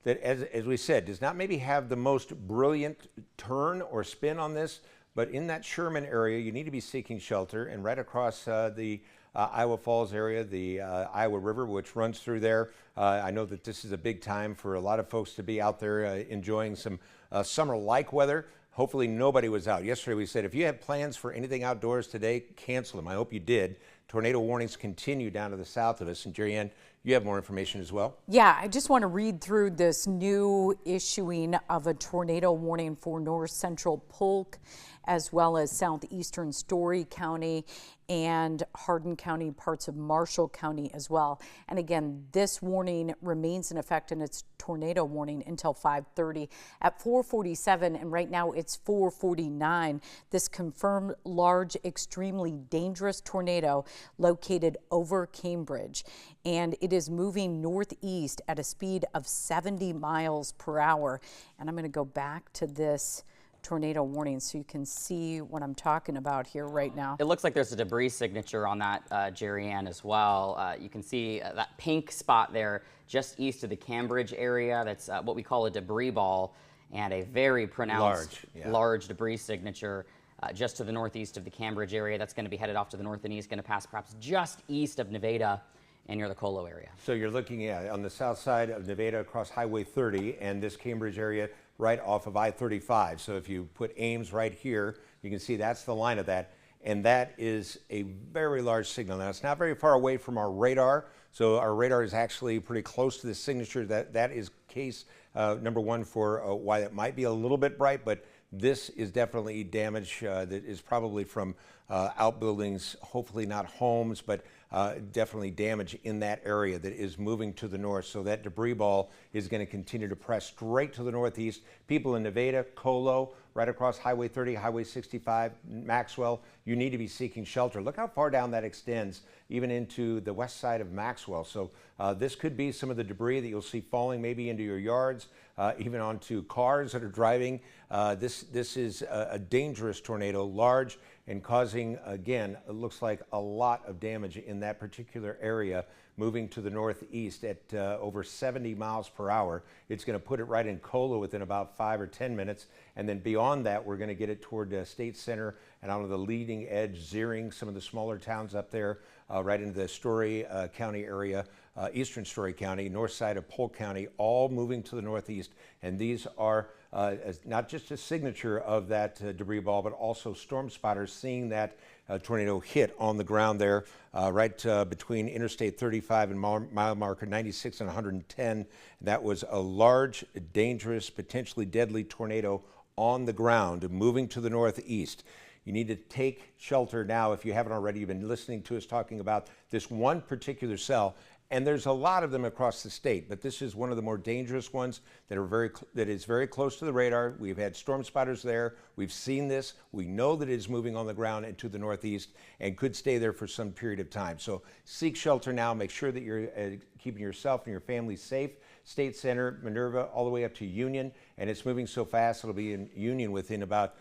that, as we said, does not maybe have the most brilliant turn or spin on this, but in that Sherman area, you need to be seeking shelter. And right across the Iowa Falls area, the Iowa River, which runs through there. I know that this is a big time for a lot of folks to be out there enjoying some summer-like weather. Hopefully nobody was out. Yesterday we said if you have plans for anything outdoors today, cancel them. I hope you did. Tornado warnings continue down to the south of us. And Jerry Ann, you have more information as well? Yeah, I just want to read through this new issuing of a tornado warning for north central Polk, as well as southeastern Story County and Hardin County, parts of Marshall County as well. And again, this warning remains in effect, and it's tornado warning until 5:30 at 4:47, and right now it's 4:49. This confirmed large, extremely dangerous tornado located over Cambridge, and it is moving northeast at a speed of 70 miles per hour. And I'm going to go back to this tornado warning so you can see what I'm talking about here right now. It looks like there's a debris signature on that, Jerry Ann, as well. You can see that pink spot there just east of the Cambridge area. That's what we call a debris ball, and a very pronounced large debris signature just to the northeast of the Cambridge area. That's going to be headed off to the north and east, going to pass perhaps just east of Nevada and near the Colo area. So you're looking on the south side of Nevada across Highway 30 and this Cambridge area right off of I-35. So if you put Ames right here, you can see that's the line of that. And that is a very large signal. Now, it's not very far away from our radar. So our radar is actually pretty close to the signature. That is case number one for why it might be a little bit bright, but this is definitely damage that is probably from outbuildings, hopefully not homes, but definitely damage in that area that is moving to the north. So that debris ball is going to continue to press straight to the northeast. People in Nevada, Colo, right across Highway 30, Highway 65, Maxwell, you need to be seeking shelter. Look how far down that extends, even into the west side of Maxwell. So this could be some of the debris that you'll see falling maybe into your yards, even onto cars that are driving. This is a dangerous tornado, large and causing, again, it looks like a lot of damage in that particular area, moving to the northeast at over 70 miles per hour. It's going to put it right in Colo within about 5 or 10 minutes. And then beyond that, we're going to get it toward State Center and out of the leading edge, Zeering, some of the smaller towns up there, right into the Story County area, eastern Story County, north side of Polk County, all moving to the northeast. And these are not just a signature of that debris ball, but also storm spotters seeing that tornado hit on the ground there, right between Interstate 35 and mile marker 96 and 110. That was a large, dangerous, potentially deadly tornado on the ground, moving to the northeast. You need to take shelter now if you haven't already. You've been listening to us talking about this one particular cell, and there's a lot of them across the state, but this is one of the more dangerous ones that is very close to the radar. We've had storm spotters there. We've seen this. We know that it is moving on the ground and to the northeast and could stay there for some period of time. So seek shelter now. Make sure that you're keeping yourself and your family safe. State Center, Minerva, all the way up to Union, and it's moving so fast it'll be in Union within about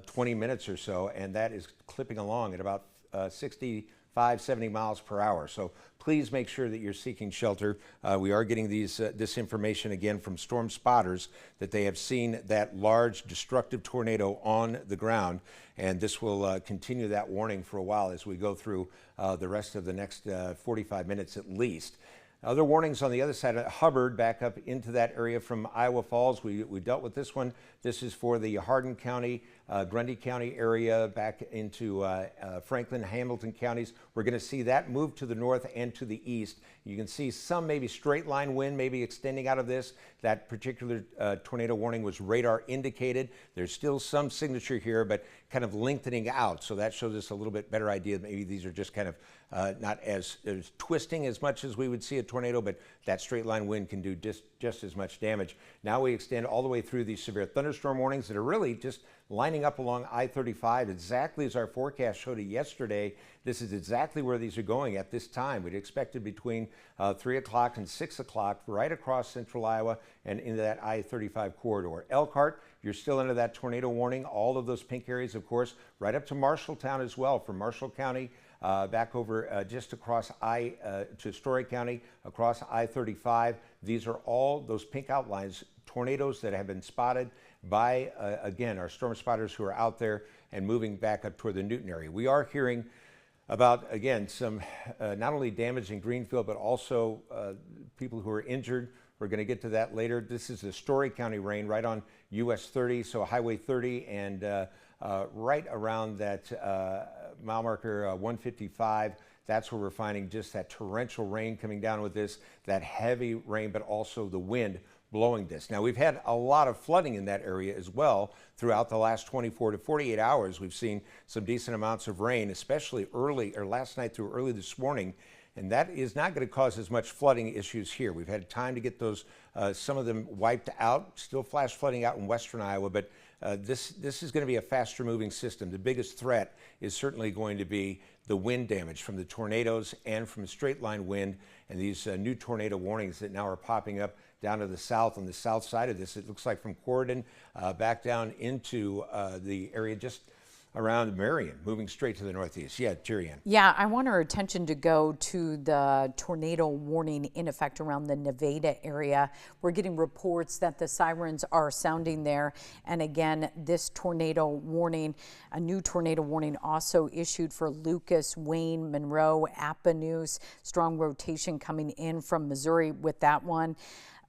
20 minutes or so, and that is clipping along at about 65, 70 miles per hour. So please make sure that you're seeking shelter. We are getting this information again from storm spotters that they have seen that large destructive tornado on the ground, and this will continue that warning for a while as we go through the rest of the next 45 minutes at least. Other warnings on the other side, Hubbard back up into that area from Iowa Falls. We dealt with this one. This is for the Hardin County, Grundy County area back into Franklin, Hamilton counties. We're going to see that move to the north and to the east. You can see some maybe straight line wind maybe extending out of this. That particular tornado warning was radar indicated. There's still some signature here, but kind of lengthening out. So that shows us a little bit better idea. Maybe these are just kind of not as twisting as much as we would see a tornado, but that straight line wind can do just as much damage. Now we extend all the way through these severe thunderstorm warnings that are really just lining up along I-35 exactly as our forecast showed it yesterday. This is exactly where these are going at this time. We'd expected between 3 o'clock and 6 o'clock right across central Iowa and into that I-35 corridor. Elkhart, you're still under that tornado warning. All of those pink areas, of course, right up to Marshalltown as well, from Marshall County back over just across to Story County, across I-35. These are all those pink outlines, tornadoes that have been spotted by, again, our storm spotters who are out there and moving back up toward the Newton area. We are hearing about, again, some not only damage in Greenfield, but also people who are injured. We're going to get to that later. This is the Story County rain right on US 30, so Highway 30, and right around that mile marker 155. That's where we're finding just that torrential rain coming down with this, that heavy rain, but also the wind blowing this. Now, we've had a lot of flooding in that area as well throughout the last 24 to 48 hours. We've seen some decent amounts of rain, especially early or last night through early this morning, and that is not going to cause as much flooding issues here. We've had time to get those, some of them wiped out, still flash flooding out in western Iowa, but this is going to be a faster moving system. The biggest threat is certainly going to be the wind damage from the tornadoes and from straight line wind, and these new tornado warnings that now are popping up down to the south, on the south side of this. It looks like from Corydon back down into the area just around Marion, moving straight to the northeast. Yeah, Tyrion. Yeah, I want our attention to go to the tornado warning in effect around the Nevada area. We're getting reports that the sirens are sounding there. And again, this tornado warning, a new tornado warning also issued for Lucas, Wayne, Monroe, Appanoose. Strong rotation coming in from Missouri with that one.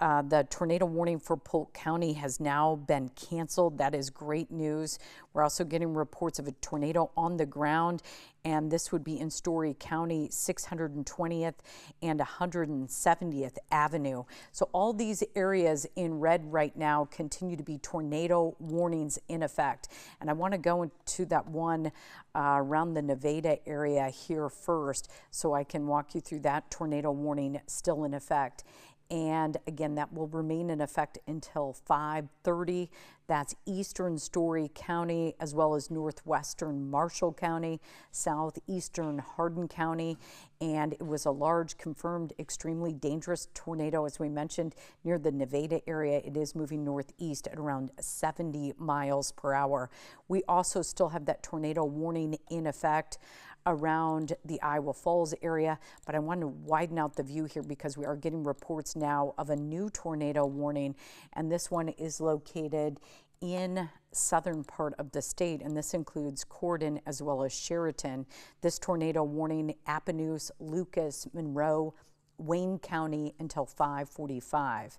The tornado warning for Polk County has now been canceled. That is great news. We're also getting reports of a tornado on the ground, and this would be in Story County, 620th and 170th Avenue. So all these areas in red right now continue to be tornado warnings in effect. And I want to go into that one around the Nevada area here first, so I can walk you through that tornado warning still in effect. And again, that will remain in effect until 5:30. That's eastern Story County, as well as northwestern Marshall County, southeastern Hardin County. And it was a large confirmed extremely dangerous tornado, as we mentioned, near the Nevada area. It is moving northeast at around 70 miles per hour. We also still have that tornado warning in effect around the Iowa Falls area, but I want to widen out the view here because we are getting reports now of a new tornado warning, and this one is located in southern part of the state, and this includes Corydon as well as Sheraton. This tornado warning, Appanoose, Lucas, Monroe, Wayne County until 5:45.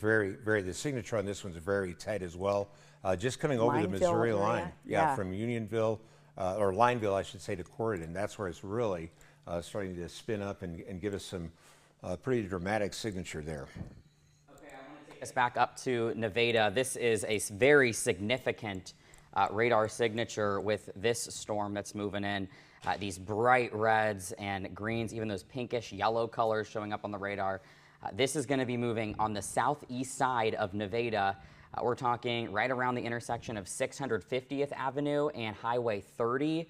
The signature on this one's very tight as well. Just coming over the Missouri line, from Unionville, or Lineville, I should say, to Corydon. That's where it's really starting to spin up and give us some pretty dramatic signature there. Okay, I want to take us back up to Nevada. This is a very significant radar signature with this storm that's moving in. These bright reds and greens, even those pinkish yellow colors showing up on the radar. This is going to be moving on the southeast side of Nevada. We're talking right around the intersection of 650th Avenue and Highway 30,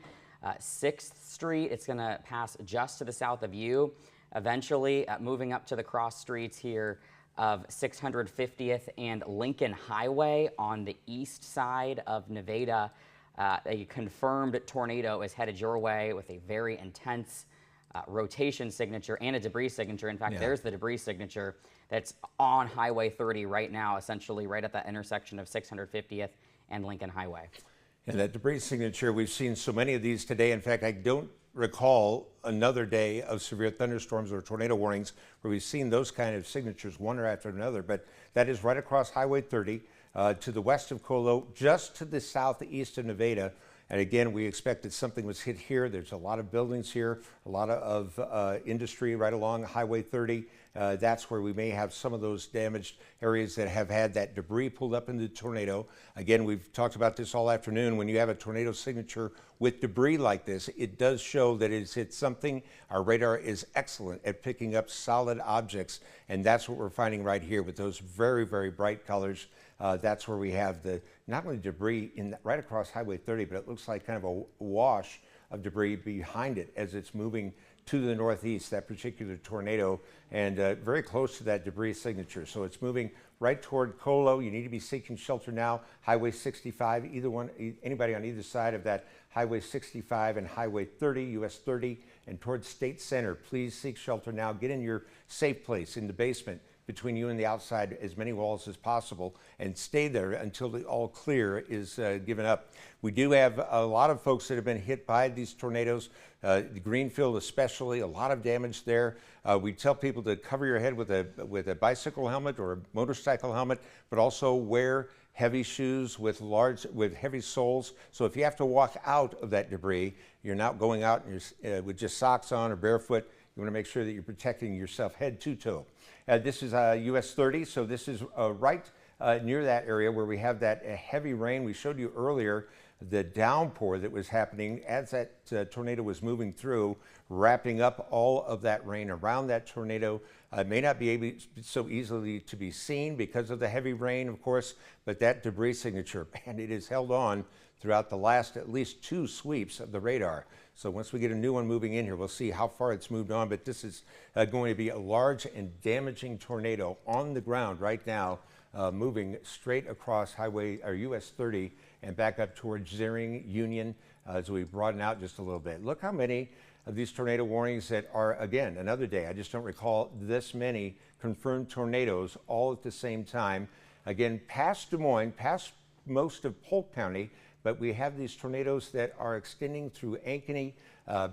6th Street. It's going to pass just to the south of you, eventually moving up to the cross streets here of 650th and Lincoln Highway on the east side of Nevada. A confirmed tornado is headed your way with a very intense rotation signature and a debris signature. In fact, there's the debris signature that's on Highway 30 right now, essentially right at that intersection of 650th and Lincoln Highway. And that debris signature, we've seen so many of these today. In fact, I don't recall another day of severe thunderstorms or tornado warnings where we've seen those kind of signatures one after another. But that is right across Highway 30 to the west of Colo, just to the southeast of Nevada. And again, we expect that something was hit here. There's a lot of buildings here, a lot of industry right along Highway 30. That's where we may have some of those damaged areas that have had that debris pulled up into the tornado. Again, we've talked about this all afternoon. When you have a tornado signature with debris like this, it does show that it's hit something. Our radar is excellent at picking up solid objects, and that's what we're finding right here with those very, very bright colors. That's where we have the not only debris right across Highway 30, but it looks like kind of a wash of debris behind it as it's moving to the northeast, that particular tornado, and very close to that debris signature. So it's moving right toward Colo. You need to be seeking shelter now. Highway 65, anybody on either side of that Highway 65 and Highway 30, US 30, and towards State Center, please seek shelter now. Get in your safe place in the basement between you and the outside, as many walls as possible, and stay there until the all clear is given up. We do have a lot of folks that have been hit by these tornadoes, Greenfield especially, a lot of damage there. We tell people to cover your head with a bicycle helmet or a motorcycle helmet, but also wear heavy shoes with heavy soles. So if you have to walk out of that debris, you're not going out with just socks on or barefoot. You want to make sure that you're protecting yourself head to toe. This is US 30, so this is right near that area where we have that heavy rain. We showed you earlier the downpour that was happening as that tornado was moving through, wrapping up all of that rain around that tornado. It may not be able so easily to be seen because of the heavy rain, of course, but that debris signature, man, it is held on throughout the last at least 2 sweeps of the radar. So once we get a new one moving in here, we'll see how far it's moved on. But this is going to be a large and damaging tornado on the ground right now, moving straight across Highway or US 30 and back up towards Zering, Union, as we broaden out just a little bit. Look how many of these tornado warnings that are, again, another day. I just don't recall this many confirmed tornadoes all at the same time. Again, past Des Moines, past most of Polk County, but we have these tornadoes that are extending through Ankeny,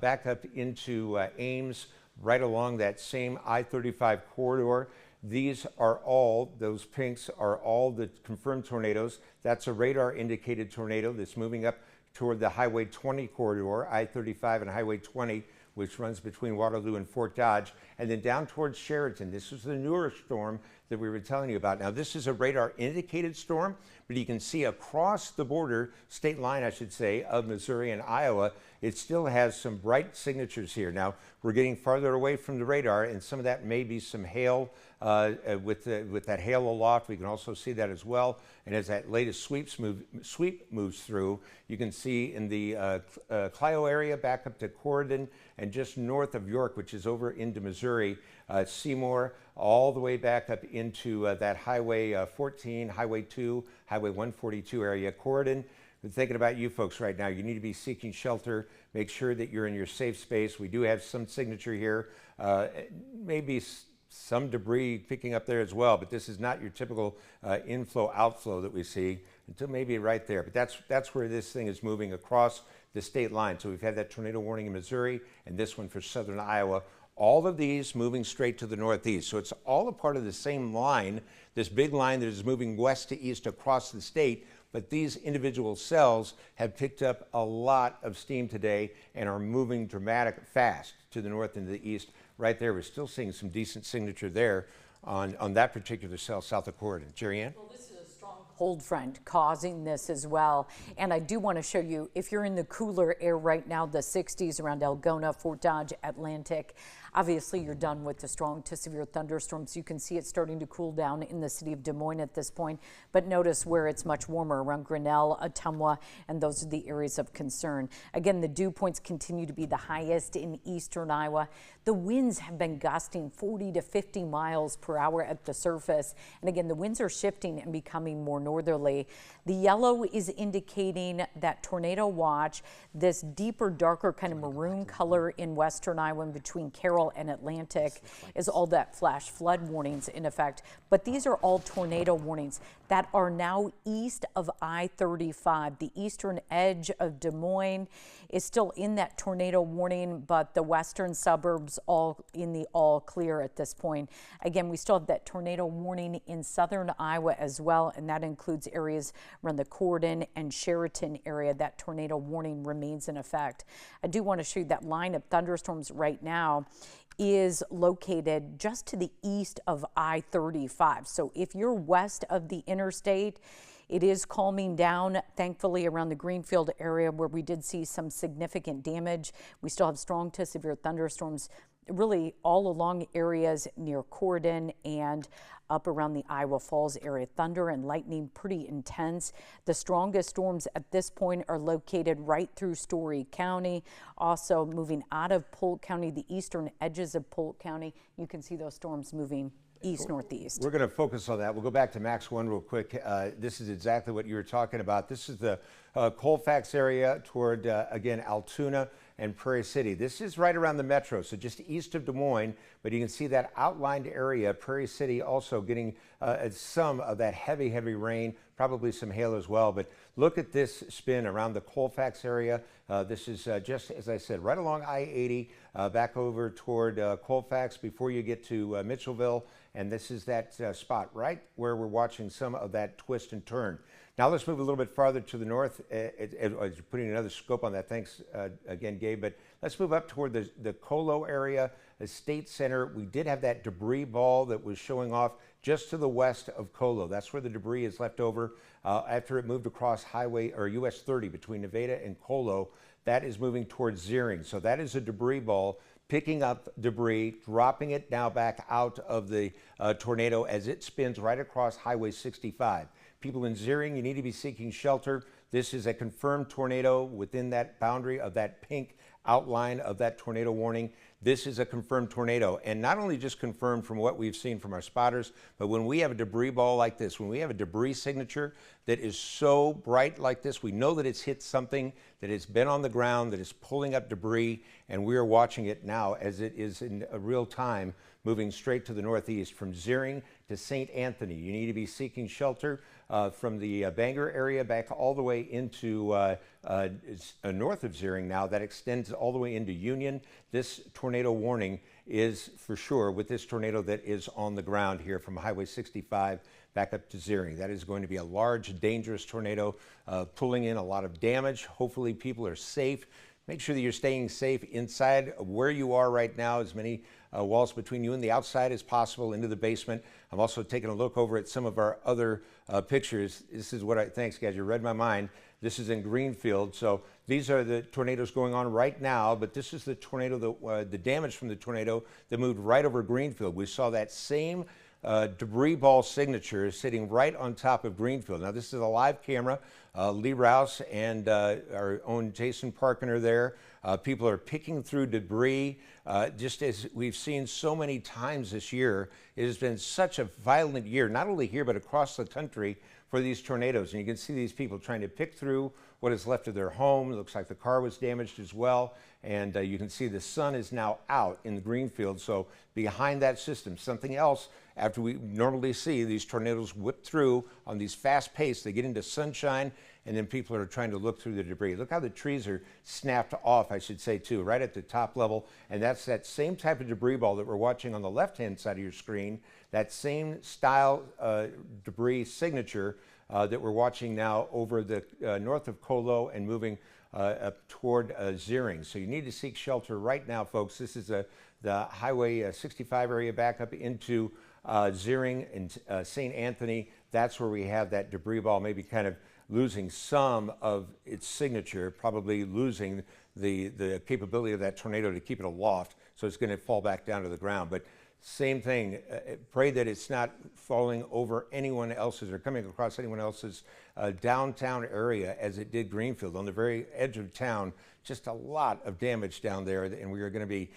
back up into Ames, right along that same I-35 corridor. These are all, those pinks are all the confirmed tornadoes. That's a radar indicated tornado that's moving up toward the Highway 20 corridor, I-35 and Highway 20, which runs between Waterloo and Fort Dodge, and then down towards Sheraton. This is the newer storm that we were telling you about. Now, this is a radar indicated storm, but you can see across the border, state line, I should say, of Missouri and Iowa, it still has some bright signatures here. Now, we're getting farther away from the radar, and some of that may be some hail with that hail aloft. We can also see that as well. And as that latest sweep moves through, you can see in the Clio area back up to Corydon and just north of York, which is over into Missouri, Seymour, all the way back up into that Highway 14, Highway 2, Highway 142 area. Corydon, we're thinking about you folks right now. You need to be seeking shelter. Make sure that you're in your safe space. We do have some signature here, maybe some debris picking up there as well, but this is not your typical inflow outflow that we see until maybe right there. But that's where this thing is moving across the state line. So we've had that tornado warning in Missouri and this one for southern Iowa. All of these moving straight to the northeast. So it's all a part of the same line, this big line that is moving west to east across the state. But these individual cells have picked up a lot of steam today and are moving fast to the north and to the east. Right there, we're still seeing some decent signature there on that particular cell south of Corydon. Jerry Ann? Well, this is a strong cold front causing this as well. And I do want to show you, if you're in the cooler air right now, the 60s around Algona, Fort Dodge, Atlantic, obviously you're done with the strong to severe thunderstorms. You can see it starting to cool down in the city of Des Moines at this point, but notice where it's much warmer around Grinnell, Ottumwa, and those are the areas of concern. Again, the dew points continue to be the highest in eastern Iowa. The winds have been gusting 40 to 50 miles per hour at the surface. And again, the winds are shifting and becoming more northerly. The yellow is indicating that tornado watch, this deeper, darker kind of maroon color in western Iowa and between Carroll and Atlantic is all that flash flood warnings in effect. But these are all tornado warnings that are now east of I-35. The eastern edge of Des Moines is still in that tornado warning, but the western suburbs all in the all clear at this point. Again, we still have that tornado warning in southern Iowa as well, and that includes areas around the Corydon and Sheraton area. That tornado warning remains in effect. I do want to show you that line of thunderstorms right now is located just to the east of I-35. So if you're west of the interstate, it is calming down, thankfully, around the Greenfield area where we did see some significant damage. We still have strong to severe thunderstorms really all along areas near Corydon and up around the Iowa Falls area. Thunder and lightning pretty intense. The strongest storms at this point are located right through Story County, also moving out of Polk County, the eastern edges of Polk County. You can see those storms moving east-northeast. We're going to focus on that. We'll go back to Max 1 real quick. This is exactly what you were talking about. This is the Colfax area toward, again, Altoona and Prairie City. This is right around the metro, so just east of Des Moines, but you can see that outlined area, Prairie City also getting some of that heavy, heavy rain, probably some hail as well. But look at this spin around the Colfax area. This is just, as I said, right along I-80, back over toward Colfax before you get to Mitchellville. And this is that spot right where we're watching some of that twist and turn. Now let's move a little bit farther to the north. Putting another scope on that, thanks again, Gabe. But let's move up toward the Colo area, the State Center. We did have that debris ball that was showing off just to the west of Colo. That's where the debris is left over after it moved across Highway or US 30 between Nevada and Colo. That is moving towards Zeering. So that is a debris ball picking up debris, dropping it now back out of the tornado as it spins right across Highway 65. People in Zeering, you need to be seeking shelter. This is a confirmed tornado within that boundary of that pink outline of that tornado warning. This is a confirmed tornado, and not only just confirmed from what we've seen from our spotters, but when we have a debris ball like this, when we have a debris signature that is so bright like this, we know that it's hit something that has been on the ground, that is pulling up debris, and we are watching it now as it is in real time moving straight to the northeast from Zeering to St. Anthony. You need to be seeking shelter from the Bangor area back all the way into north of Zeering now. That extends all the way into Union. This tornado warning is for sure with this tornado that is on the ground here from Highway 65 back up to Zeering. That is going to be a large, dangerous tornado pulling in a lot of damage. Hopefully people are safe. Make sure that you're staying safe inside where you are right now, as many walls between you and the outside as possible into the basement. I'm also taking a look over at some of our other pictures. This is what thanks guys, you read my mind. This is in Greenfield. So these are the tornadoes going on right now, but this is the tornado, the damage from the tornado that moved right over Greenfield. We saw that same debris ball signature sitting right on top of Greenfield. Now this is a live camera. Lee Rouse and our own Jason Parkin are there. People are picking through debris. Just as we've seen so many times this year, it has been such a violent year, not only here but across the country for these tornadoes. And you can see these people trying to pick through what is left of their home. It looks like the car was damaged as well. And you can see the sun is now out in the Greenfield. So behind that system, something else, after we normally see these tornadoes whip through on these fast pace, they get into sunshine, and then people are trying to look through the debris. Look how the trees are snapped off, I should say, too, right at the top level. And that's that same type of debris ball that we're watching on the left-hand side of your screen, that same style debris signature that we're watching now over the north of Colo and moving up toward Zeering. So you need to seek shelter right now, folks. This is the Highway 65 area back up into Zeering and St. Anthony. that's where we have that debris ball maybe kind of losing some of its signature, probably losing the capability of that tornado to keep it aloft, so it's going to fall back down to the ground. But same thing, pray that it's not falling over anyone else's or coming across anyone else's downtown area as it did Greenfield. On the very edge of town, just a lot of damage down there, and we are going to be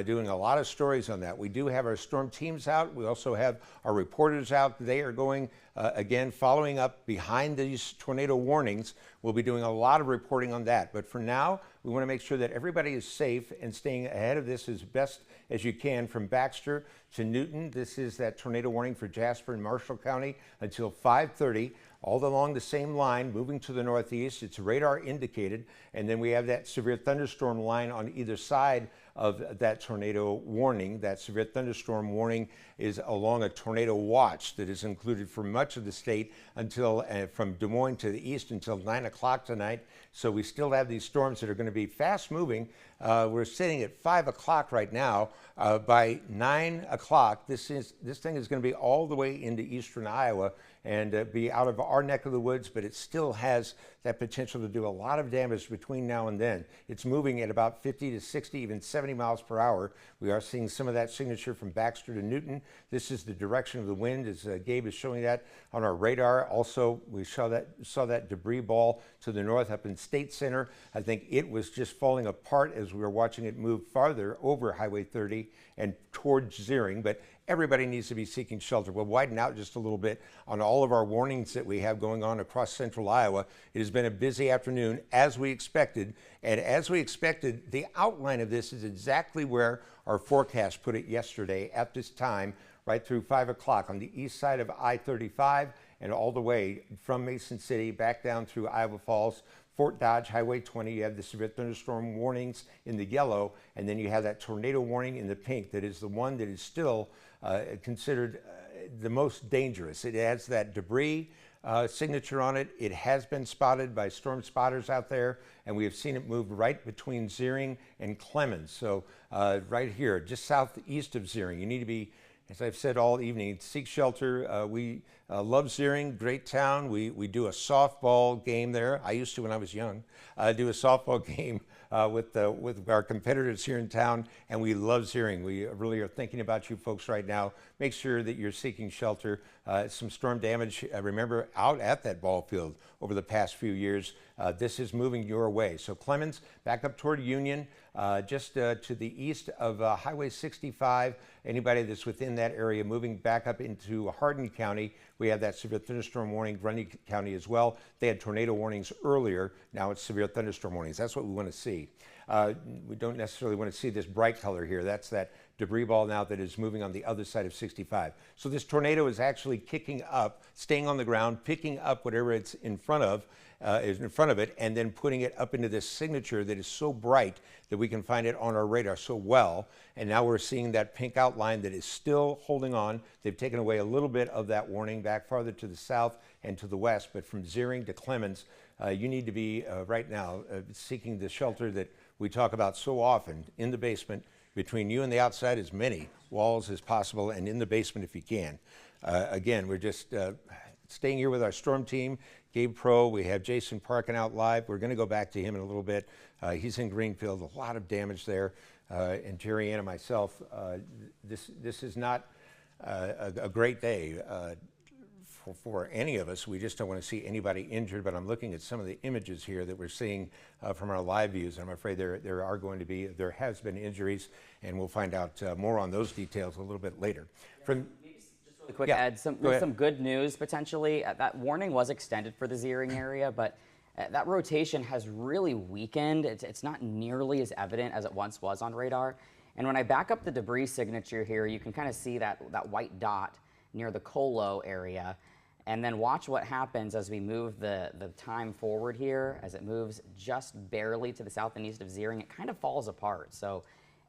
doing a lot of stories on that. We do have our storm teams out. We also have our reporters out. They are going, again, following up behind these tornado warnings. We'll be doing a lot of reporting on that. But for now, we want to make sure that everybody is safe and staying ahead of this as best as you can from Baxter to Newton. This is that tornado warning for Jasper and Marshall County until 5:30. All along the same line, moving to the northeast. It's radar indicated, and then we have that severe thunderstorm line on either side of that tornado warning. That severe thunderstorm warning is along a tornado watch that is included for much of the state until from Des Moines to the east until 9 o'clock tonight. So we still have these storms that are going to be fast moving. We're sitting at 5 o'clock right now. By 9 o'clock, this thing is going to be all the way into eastern Iowa and be out of our neck of the woods, but it still has that potential to do a lot of damage between now and then. It's moving at about 50 to 60, even 70 miles per hour. We are seeing some of that signature from Baxter to Newton. This is the direction of the wind, as Gabe is showing that on our radar. Also, we saw that debris ball to the north up in State Center. I think it was just falling apart as we were watching it move farther over Highway 30 and towards Zeering, but everybody needs to be seeking shelter. We'll widen out just a little bit on all of our warnings that we have going on across central Iowa. It has been a busy afternoon, as we expected. And as we expected, the outline of this is exactly where our forecast put it yesterday at this time, right through 5 o'clock on the east side of I-35 and all the way from Mason City back down through Iowa Falls, Fort Dodge, Highway 20. You have the severe thunderstorm warnings in the yellow, and then you have that tornado warning in the pink. That is the one that is still considered the most dangerous. It has that debris signature on it. It has been spotted by storm spotters out there, and we have seen it move right between Zeering and Clemens. So right here, just southeast of Zeering. You need to be, as I've said all evening, seek shelter. We love Zeering, great town. We do a softball game there. I used to when I was young, do a softball game with our competitors here in town, and we love Zeering. We really are thinking about you folks right now. Make sure that you're seeking shelter. Some storm damage, remember, out at that ball field over the past few years. This is moving your way. So Clemens, back up toward Union, just to the east of Highway 65. Anybody that's within that area moving back up into Hardin County, we have that severe thunderstorm warning. Grundy County as well. They had tornado warnings earlier. Now it's severe thunderstorm warnings. That's what we want to see. We don't necessarily want to see this bright color here. That's that debris ball now that is moving on the other side of 65. So this tornado is actually kicking up, staying on the ground, picking up whatever it's in front of it, and then putting it up into this signature that is so bright that we can find it on our radar so well. And now we're seeing that pink outline that is still holding on. They've taken away a little bit of that warning back farther to the south and to the west, but from Zeering to Clemens, you need to be right now seeking the shelter that we talk about so often in the basement, between you and the outside, as many walls as possible, and in the basement if you can. Again, we're just staying here with our storm team, Gabe Pro. We have Jason Parkin out live. We're going to go back to him in a little bit. He's in Greenfield, a lot of damage there. And Jerry Ann and myself, this is not a great day for any of us. We just don't want to see anybody injured, but I'm looking at some of the images here that we're seeing from our live views. I'm afraid there has been injuries, and we'll find out more on those details a little bit later. From really quick, Ed, some good news potentially. That warning was extended for the Zeering area, but that rotation has really weakened. It's not nearly as evident as it once was on radar. And when I back up the debris signature here, you can kind of see that white dot near the Colo area. And then watch what happens as we move the time forward here. As it moves just barely to the south and east of Zeering, it kind of falls apart. So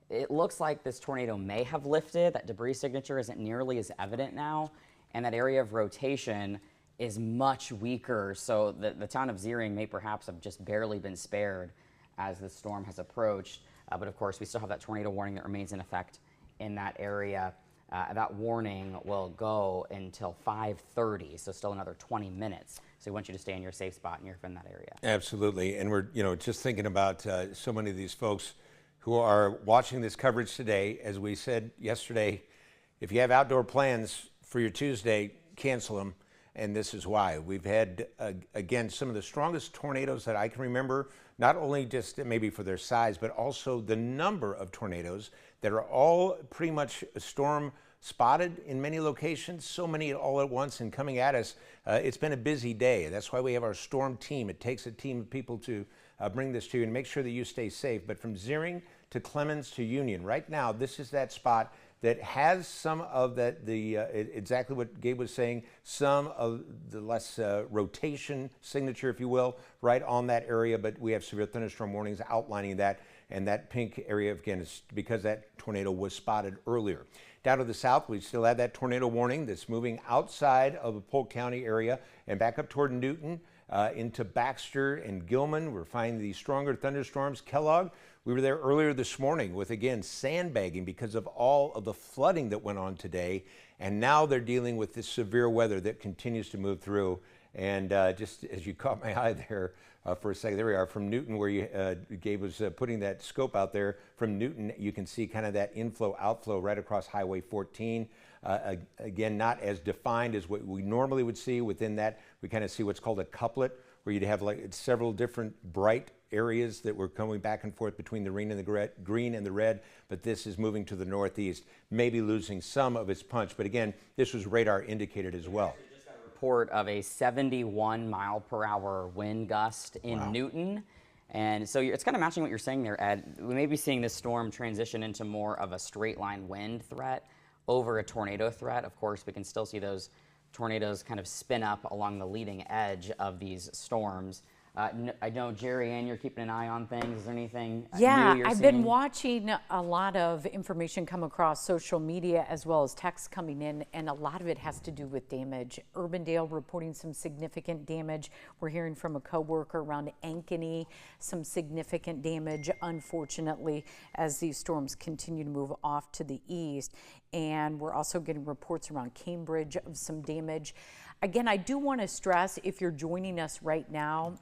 it looks like this tornado may have lifted. That debris signature isn't nearly as evident now. And that area of rotation is much weaker. So the town of Zeering may perhaps have just barely been spared as the storm has approached. But of course, we still have that tornado warning that remains in effect in that area. that warning will go until 5:30, so still another 20 minutes. So we want you to stay in your safe spot and you're in that area. Absolutely, and we're just thinking about so many of these folks who are watching this coverage today. As we said yesterday, if you have outdoor plans for your Tuesday, cancel them, and this is why. We've had, again, some of the strongest tornadoes that I can remember, not only just maybe for their size, but also the number of tornadoes that are all pretty much storm spotted in many locations, so many all at once and coming at us. It's been a busy day. That's why we have our storm team. It takes a team of people to bring this to you and make sure that you stay safe. But from Ziering to Clemens to Union, right now, this is that spot that has some of that, exactly what Gabe was saying, some of the less rotation signature, if you will, right on that area. But we have severe thunderstorm warnings outlining that. And that pink area, again, is because that tornado was spotted earlier. Down to the south, we still have that tornado warning that's moving outside of the Polk County area and back up toward Newton, into Baxter and Gilman. We're finding these stronger thunderstorms. Kellogg, we were there earlier this morning with, again, sandbagging because of all of the flooding that went on today. And now they're dealing with this severe weather that continues to move through. And just as you caught my eye there for a second, there we are from Newton, where Gabe was putting that scope out there. From Newton, you can see kind of that inflow, outflow right across Highway 14. Again, not as defined as what we normally would see. Within that, we kind of see what's called a couplet, where you'd have like several different bright areas that were coming back and forth between the green and the red, but this is moving to the northeast, maybe losing some of its punch. But again, this was radar indicated as well. Report of a 71 mile per hour wind gust in Newton. And so it's kind of matching what you're saying there, Ed. We may be seeing this storm transition into more of a straight line wind threat over a tornado threat. Of course, we can still see those tornadoes kind of spin up along the leading edge of these storms. I know, Jerry Ann, you're keeping an eye on things. Is there anything new you're I've seeing? been watching a lot of information come across social media as well as texts coming in, and a lot of it has to do with damage. Urbandale reporting some significant damage. We're hearing from a coworker around Ankeny, some significant damage, unfortunately, as these storms continue to move off to the east. And we're also getting reports around Cambridge of some damage. Again, I do want to stress, if you're joining us right now,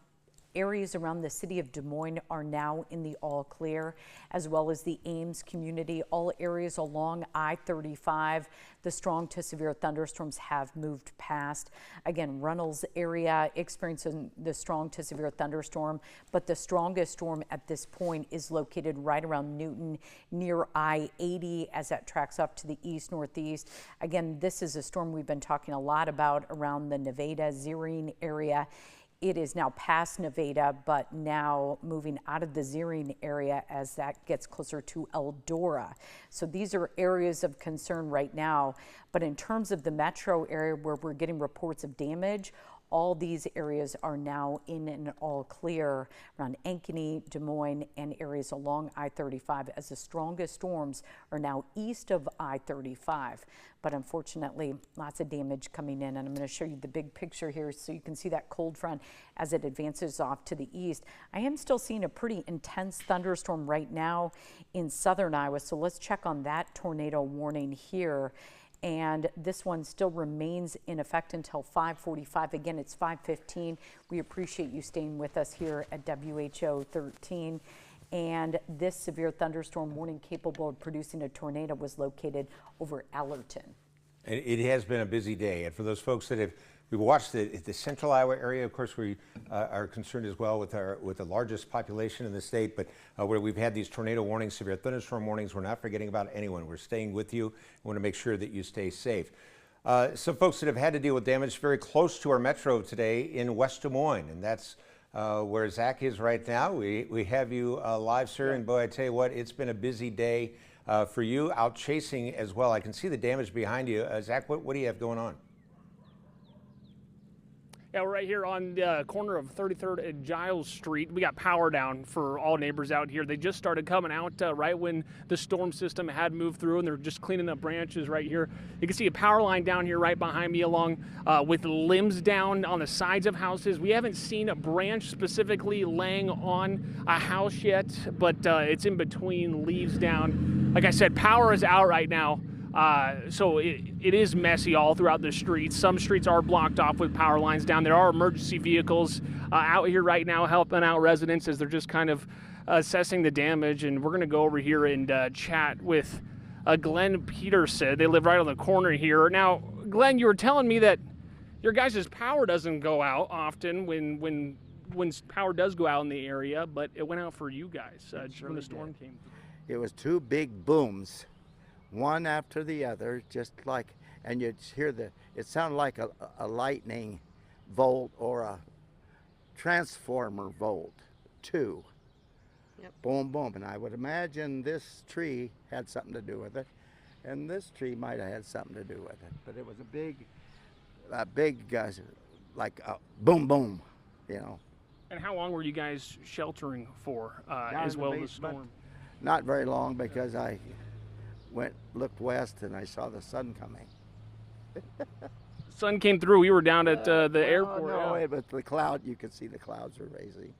areas around the city of Des Moines are now in the all clear, as well as the Ames community. All areas along I-35, the strong to severe thunderstorms have moved past. Again, Runnels area experiencing the strong to severe thunderstorm, but the strongest storm at this point is located right around Newton near I-80 as that tracks up to the east northeast. Again, this is a storm we've been talking a lot about around the Nevada, Ziering area. It is now past Nevada, but now moving out of the Ziering area as that gets closer to Eldora. So these are areas of concern right now. But in terms of the metro area where we're getting reports of damage, all these areas are now in an all clear around Ankeny, Des Moines, and areas along I-35, as the strongest storms are now east of I-35. But unfortunately, lots of damage coming in. And I'm going to show you the big picture here so you can see that cold front as it advances off to the east. I am still seeing a pretty intense thunderstorm right now in southern Iowa. So let's check on that tornado warning here. And this one still remains in effect until 5:45. Again, it's 5:15. We appreciate you staying with us here at WHO13. And this severe thunderstorm warning capable of producing a tornado was located over Allerton. It has been a busy day. And for those folks that we've watched the central Iowa area, of course, we are concerned as well with the largest population in the state, but where we've had these tornado warnings, severe thunderstorm warnings, we're not forgetting about anyone. We're staying with you. We want to make sure that you stay safe. Some folks that have had to deal with damage very close to our metro today in West Des Moines, and that's where Zach is right now. We have you live, sir, and boy, I tell you what, it's been a busy day for you, out chasing as well. I can see the damage behind you. Zach, what do you have going on? Yeah, we're right here on the corner of 33rd and Giles Street. We got power down for all neighbors out here. They just started coming out right when the storm system had moved through, and they're just cleaning up branches right here. You can see a power line down here right behind me, along with limbs down on the sides of houses. We haven't seen a branch specifically laying on a house yet, but it's in between leaves down. Like I said, power is out right now. So it is messy all throughout the streets. Some streets are blocked off with power lines down. There are emergency vehicles out here right now helping out residents as they're just kind of assessing the damage. And we're going to go over here and chat with Glenn Peterson. They live right on the corner here. Now, Glenn, you were telling me that your guys' power doesn't go out often when power does go out in the area, but it went out for you guys when the storm came through. It was two big booms, one after the other, just like, and you'd hear it sounded like a lightning volt or a transformer volt, two. Yep. Boom, boom. And I would imagine this tree had something to do with it, and this tree might have had something to do with it. But it was a big, like a boom, boom, you know. And how long were you guys sheltering for as well as the storm? Not very long, because I looked west and I saw the sun coming. Sun came through. We were down at the airport. No, yeah. But the cloud, you could see the clouds were raising.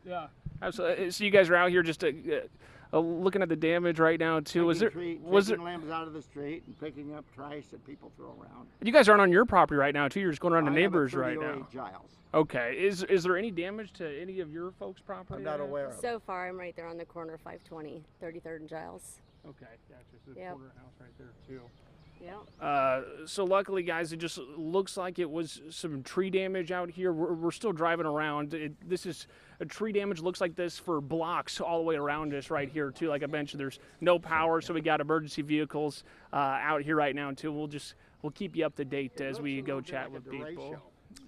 Yeah, absolutely. So you guys are out here just looking at the damage right now too. Taking limbs out of the street and picking up trash that people throw around. You guys aren't on your property right now too. You're just going around to neighbors right now. Giles. Okay. Is there any damage to any of your folks' property? I'm not aware of. So far, I'm right there on the corner of 520, 33rd and Giles. Okay, gotcha. So the corner house right there too. Yeah. So luckily, guys, it just looks like it was some tree damage out here. We're still driving around. This is a tree damage. Looks like this for blocks all the way around us right here too. Like I mentioned, there's no power, so we got emergency vehicles out here right now too. We'll keep you up to date as we go chat with people.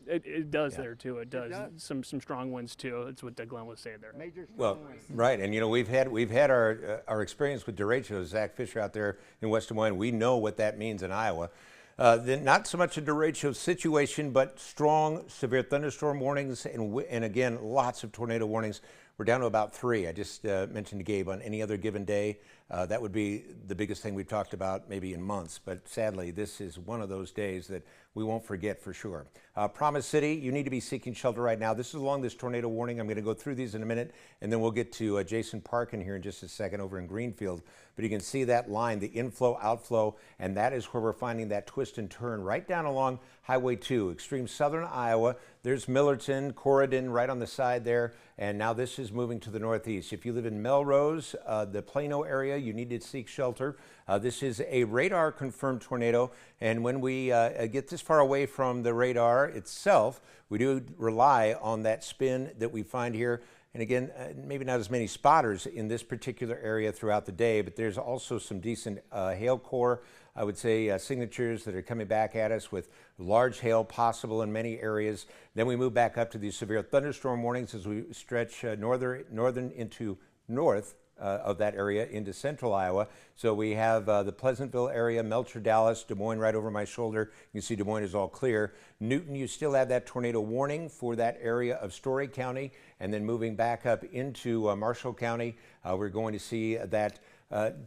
It does there too. It does. Some strong winds too. That's what Glenn was saying there. Well, right, and you know we've had our experience with derecho. Zach Fisher out there in West Des Moines. We know what that means in Iowa. Not so much a derecho situation, but strong, severe thunderstorm warnings, and again lots of tornado warnings. We're down to about 3. I just mentioned to Gabe on any other given day. That would be the biggest thing we've talked about maybe in months, but sadly this is one of those days that we won't forget for sure. Promise City, you need to be seeking shelter right now. This is along this tornado warning. I'm going to go through these in a minute, and then we'll get to Jason Parkin here in just a second over in Greenfield. But you can see that line, the inflow, outflow, and that is where we're finding that twist and turn right down along Highway 2, extreme southern Iowa. There's Millerton, Corridon right on the side there, and now this is moving to the northeast. If you live in Melrose, the Plano area, you need to seek shelter. This is a radar confirmed tornado, and when we get this far away from the radar itself, we do rely on that spin that we find here. And again, maybe not as many spotters in this particular area throughout the day, but there's also some decent hail core, I would say, signatures that are coming back at us with large hail possible in many areas. Then we move back up to these severe thunderstorm warnings as we stretch northern into north of that area into central Iowa. So we have the Pleasantville area, Melcher, Dallas, Des Moines right over my shoulder. You can see Des Moines is all clear. Newton, you still have that tornado warning for that area of Story County. And then moving back up into Marshall County, we're going to see that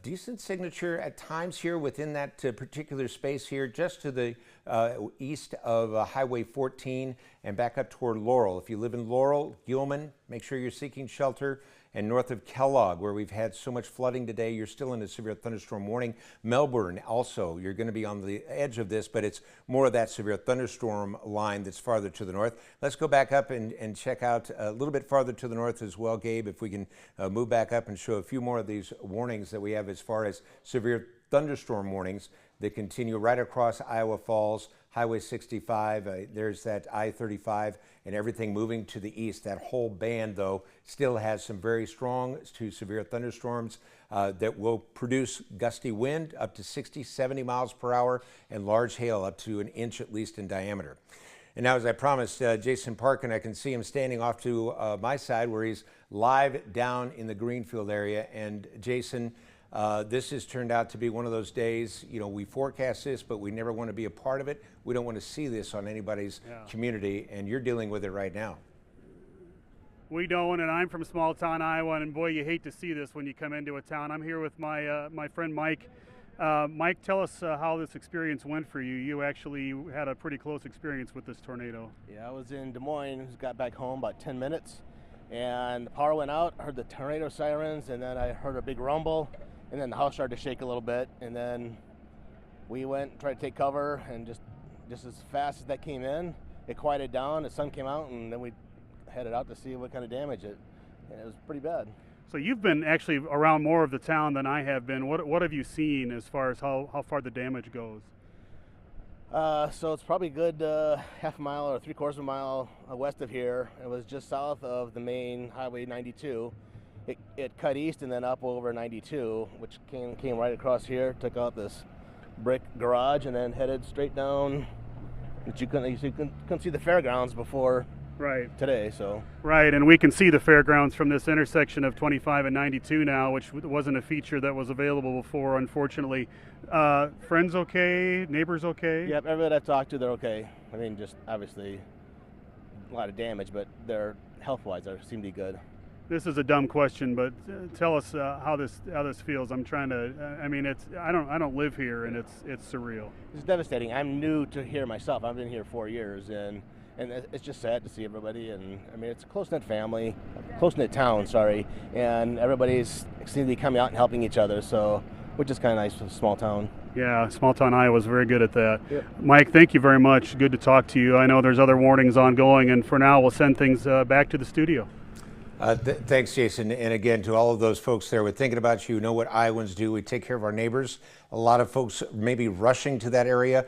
decent signature at times here within that particular space here, just to the east of Highway 14 and back up toward Laurel. If you live in Laurel, Gilman, make sure you're seeking shelter. And north of Kellogg, where we've had so much flooding today, you're still in a severe thunderstorm warning. Melbourne, also, you're going to be on the edge of this, but it's more of that severe thunderstorm line that's farther to the north. Let's go back up and check out a little bit farther to the north as well, Gabe, if we can move back up and show a few more of these warnings that we have as far as severe thunderstorm warnings that continue right across Iowa Falls, Highway 65, there's that I-35, and everything moving to the east. That whole band, though, still has some very strong to severe thunderstorms that will produce gusty wind up to 60, 70 miles per hour and large hail up to an inch at least in diameter. And now, as I promised, Jason Parkin, I can see him standing off to my side where he's live down in the Greenfield area. And Jason, this has turned out to be one of those days, you know, we forecast this, but we never want to be a part of it. We don't want to see this on anybody's community, and you're dealing with it right now. We don't, and I'm from small town Iowa, and boy, you hate to see this when you come into a town. I'm here with my friend Mike. Mike, tell us how this experience went for you. You actually had a pretty close experience with this tornado. Yeah, I was in Des Moines, got back home about 10 minutes, and the power went out, heard the tornado sirens, and then I heard a big rumble. And then the house started to shake a little bit, and then we went and tried to take cover, and just as fast as that came in, it quieted down, the sun came out, and then we headed out to see what kind of damage and it was pretty bad. So you've been actually around more of the town than I have been. What have you seen as far as how far the damage goes? So it's probably good half a mile or 3/4 of a mile west of here. It was just south of the main Highway 92. It cut east and then up over 92, which came right across here, took out this brick garage, and then headed straight down. But you couldn't see the fairgrounds before today. So right, and we can see the fairgrounds from this intersection of 25 and 92 now, which wasn't a feature that was available before, unfortunately. Friends okay? Neighbors okay? Yep, everybody I've talked to, they're okay. I mean, just obviously a lot of damage, but they're health-wise, they seem to be good. This is a dumb question, but tell us how this feels. I'm trying to. I mean, I don't live here, and it's surreal. It's devastating. I'm new to here myself. I've been here 4 years, and it's just sad to see everybody. And I mean, it's a close-knit family, close-knit town. Sorry, and everybody's seems to be coming out and helping each other. So, which is kind of nice for a small town. Yeah, small town Iowa is very good at that. Yep. Mike, thank you very much. Good to talk to you. I know there's other warnings ongoing, and for now, we'll send things back to the studio. Thanks, Jason. And again, to all of those folks there, we're thinking about you. Know what Iowans do. We take care of our neighbors. A lot of folks maybe rushing to that area.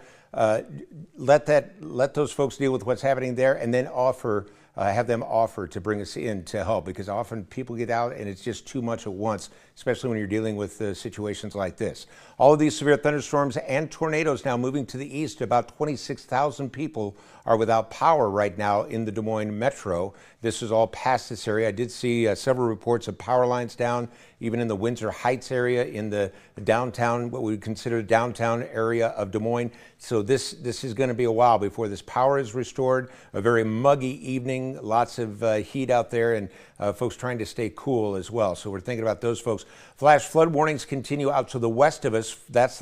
Let those folks deal with what's happening there, and then have them offer to bring us in to help, because often people get out and it's just too much at once, especially when you're dealing with situations like this. All of these severe thunderstorms and tornadoes now moving to the east. About 26,000 people are without power right now in the Des Moines metro. This is all past this area. I did see several reports of power lines down, even in the Windsor Heights area, in the downtown, what we would consider the downtown area of Des Moines. So this is going to be a while before this power is restored. A very muggy evening, lots of heat out there, and folks trying to stay cool as well. So we're thinking about those folks. Flash flood warnings continue out to the west of us. That's